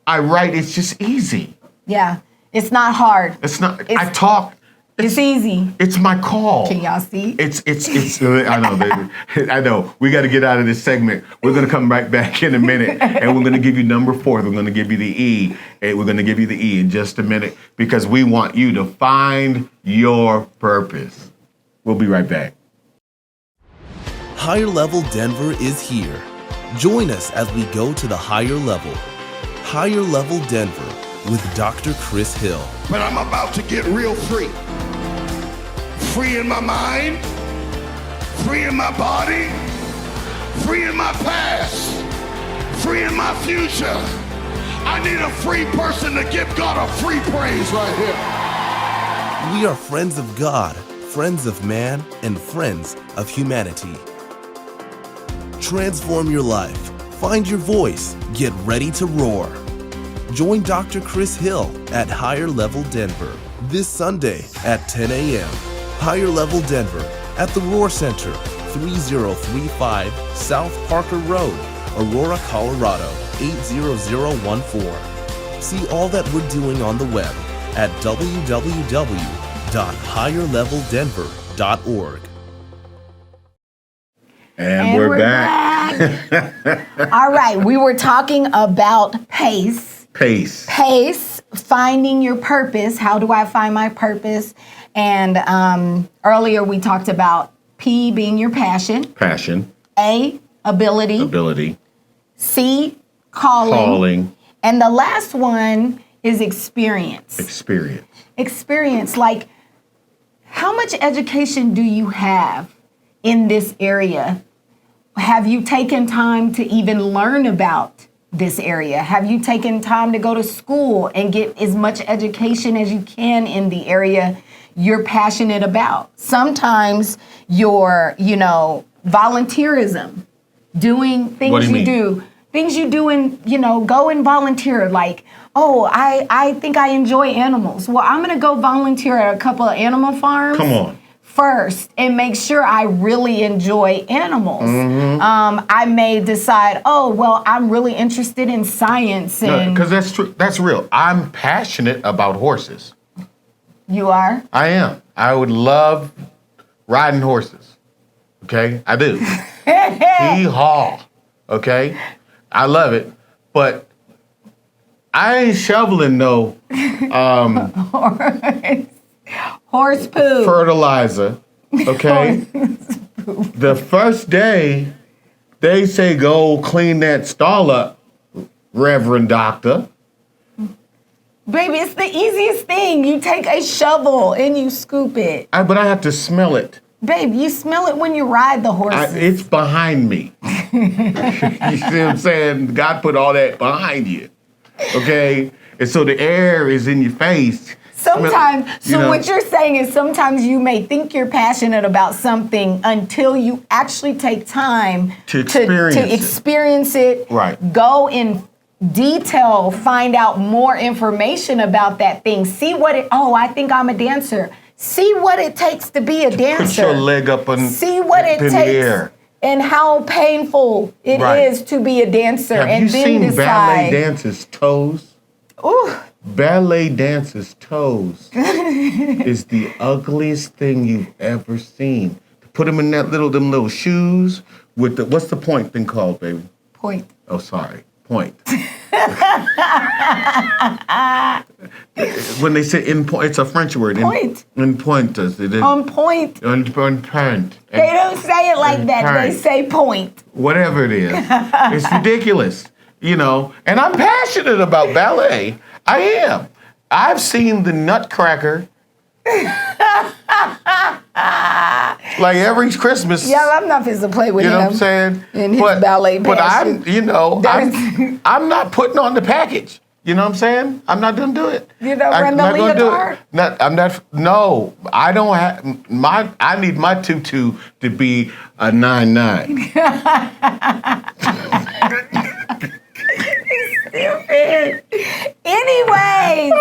B: it's just easy.
A: Yeah, it's not hard.
B: It's not. I talk.
A: It's easy.
B: It's my call.
A: Can y'all see?
B: It's. I know, baby. I know. We got to get out of this segment. We're gonna come right back in a minute, and we're gonna give you number 4. We're gonna give you the E, and we're gonna give you the E in just a minute because we want you to find your purpose. We'll be right back.
C: Higher Level Denver is here. Join us as we go to the higher level. Higher Level Denver with Dr. Chris Hill.
D: But I'm about to get real free. Free in my mind, free in my body, free in my past, free in my future. I need a free person to give God a free praise right here.
C: We are friends of God, friends of man, and friends of humanity. Transform your life. Find your voice. Get ready to roar. Join Dr. Chris Hill at Higher Level Denver this Sunday at 10 a.m. Higher Level Denver at the Roar Center, 3035 South Parker Road, Aurora, Colorado, 80014. See all that we're doing on the web at www.higherleveldenver.org.
B: And we're back.
A: All right, we were talking about pace. Pace, finding your purpose. How do I find my purpose? And earlier we talked about P being your passion. A, ability. C, calling. And the last one is experience. Experience, like how much education do you have in this area? Have you taken time to even learn about this area? Have you taken time to go to school and get as much education as you can in the area you're passionate about? Sometimes your, volunteerism, doing things things you do and, go and volunteer. Like, oh, I think I enjoy animals. Well, I'm going to go volunteer at a couple of animal farms.
B: Come on.
A: First, and make sure I really enjoy animals. I may decide, I'm really interested in science.
B: Because that's true. That's real. I'm passionate about horses.
A: You are?
B: I am. I would love riding horses. Okay? I do. Hee-haw. Okay? I love it. But I ain't shoveling no
A: horse poo.
B: Fertilizer. Okay? The first day, they say go clean that stall up, Reverend Doctor.
A: Baby, it's the easiest thing. You take a shovel and you scoop it.
B: But I have to smell it.
A: Babe, you smell it when you ride the horses.
B: It's behind me. You see what I'm saying? God put all that behind you. Okay? And so the air is in your face.
A: Sometimes, what you're saying is sometimes you may think you're passionate about something until you actually take time to experience it.
B: Right.
A: Go in detail, find out more information about that thing. See I think I'm a dancer. See what it takes to be a dancer.
B: Put your leg up and
A: see what it takes.
B: The air.
A: And how painful it is to be a dancer.
B: Have you seen ballet dancers' toes?
A: Ooh.
B: Ballet dancers' toes is the ugliest thing you've ever seen. Put them in them little shoes with what's the point thing called, baby?
A: Point.
B: Oh, sorry. Point. When they say in point, it's a French word.
A: Point.
B: In pointers.
A: On point.
B: On point.
A: They don't say it like that. They say point.
B: Whatever it is. It's ridiculous. And I'm passionate about ballet. I am. I've seen the Nutcracker Like every Christmas.
A: Yeah, I'm not supposed to play with
B: You
A: him.
B: know what I'm saying?
A: In his ballet
B: But
A: passion.
B: I'm not putting on the package. You know what I'm saying? I'm not gonna do it.
A: You don't
B: I'm
A: run the
B: not gonna do
A: leotard?
B: it. No, I don't have I need my tutu to be a 9-9.
A: Stupid. Anyways,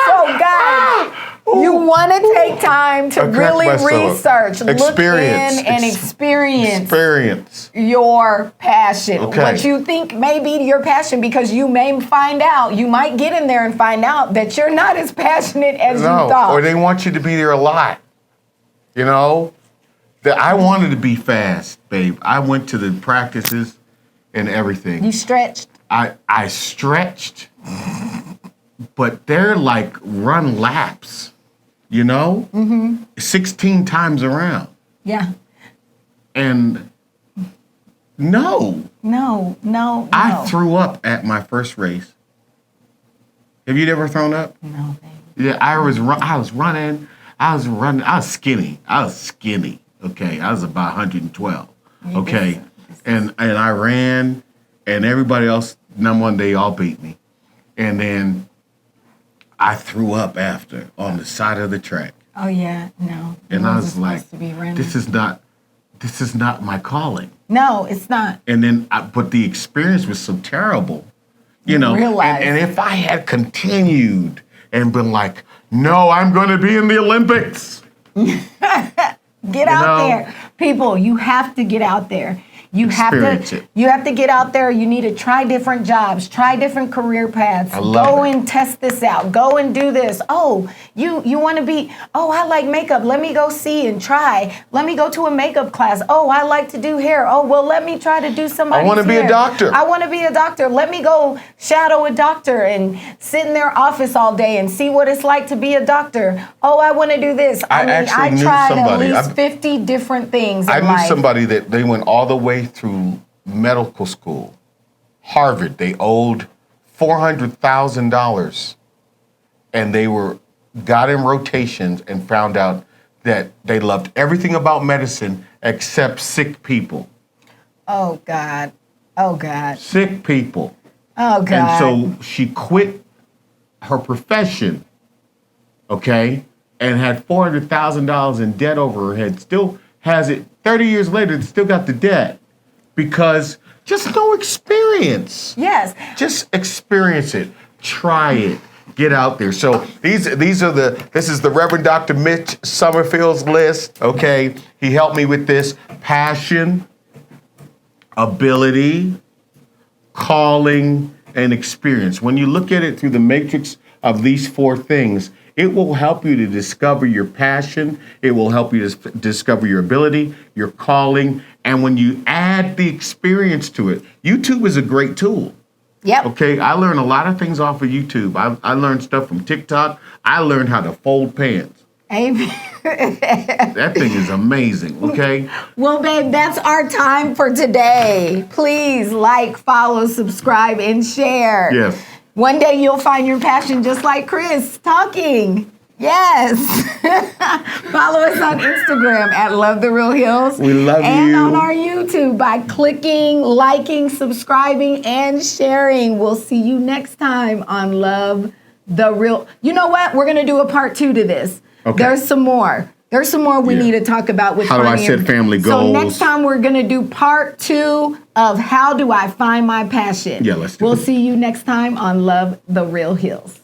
A: so guys, you want to take time to
B: I cracked
A: really
B: myself.
A: research, look
B: Experience.
A: in and experience your passion.
B: Okay.
A: What you think may be your passion, because you may find out, you might get in there and find out that you're not as passionate as you thought.
B: Or they want you to be there a lot. You know? I wanted to be fast, babe. I went to the practices and everything.
A: You stretched.
B: I stretched, but they're like run laps, you know? 16 times around.
A: Yeah.
B: And no,
A: No.
B: I threw up at my first race. Have you ever thrown up?
A: No, baby.
B: Yeah, I was running. I was skinny. Okay, I was about 112. Okay, and I ran, and everybody else, number one, they all beat me, and then I threw up after on the side of the track,
A: Oh yeah, no.
B: and
A: You
B: I
A: wasn't
B: was like,
A: supposed to be running.
B: this is not my calling.
A: No, it's not.
B: And then, but the experience was so terrible, you know.
A: Realize.
B: And if I had continued and been like, no, I'm going to be in the Olympics.
A: Get out
B: know?
A: there. People, you have to get out there. You
B: Experience
A: have to
B: it.
A: you have to get out there. You need to try different jobs, try different career paths.
B: I love
A: Go
B: it.
A: and test this out. Go and do this. Oh, you want to be, oh, I like makeup. Let me go see and try. Let me go to a makeup class. Oh, I like to do hair. Oh, well, let me try to do somebody's
B: I want to be a
A: hair.
B: doctor.
A: I want to be a doctor. Let me go shadow a doctor and sit in their office all day and see what it's like to be a doctor. Oh, I want to do this.
B: I actually knew
A: tried
B: somebody.
A: at least 50 different things
B: I
A: in
B: knew
A: life.
B: somebody that they went all the way through medical school, Harvard. They owed $400,000, and they got in rotations and found out that they loved everything about medicine except sick people.
A: Oh, God. Oh, God.
B: Sick people.
A: Oh, God.
B: And so she quit her profession, okay, and had $400,000 in debt over her head. Still has it 30 years later, still got the debt because just no experience.
A: Yes.
B: Just experience it. Try it. Get out there. So this is the Reverend Dr. Mitch Summerfield's list, okay? He helped me with this: passion, ability, calling, and experience. When you look at it through the matrix of these four things, it will help you to discover your passion. It will help you to discover your ability, your calling. And when you add the experience to it, YouTube is a great tool.
A: Yep.
B: Okay, I learned a lot of things off of YouTube. I learned stuff from TikTok. I learned how to fold pants.
A: Amen.
B: That thing is amazing, okay?
A: Well, babe, that's our time for today. Please like, follow, subscribe, and share.
B: Yes.
A: One day you'll find your passion just like Chris, talking. Yes. Follow us on Instagram at Love the Real Hills.
B: We love
A: and
B: you.
A: on our YouTube by clicking, liking, subscribing, and sharing. We'll see you next time on Love the Real. You know what? We're going to do a part 2 to this.
B: Okay.
A: There's some more. There's some more we
B: Yeah.
A: need to talk about with
B: How do I
A: finding-
B: set family
A: So
B: goals?
A: next time we're going to do part 2 of how do I find my passion.
B: Yeah, let's do
A: We'll
B: it.
A: see you next time on Love the Real Hills.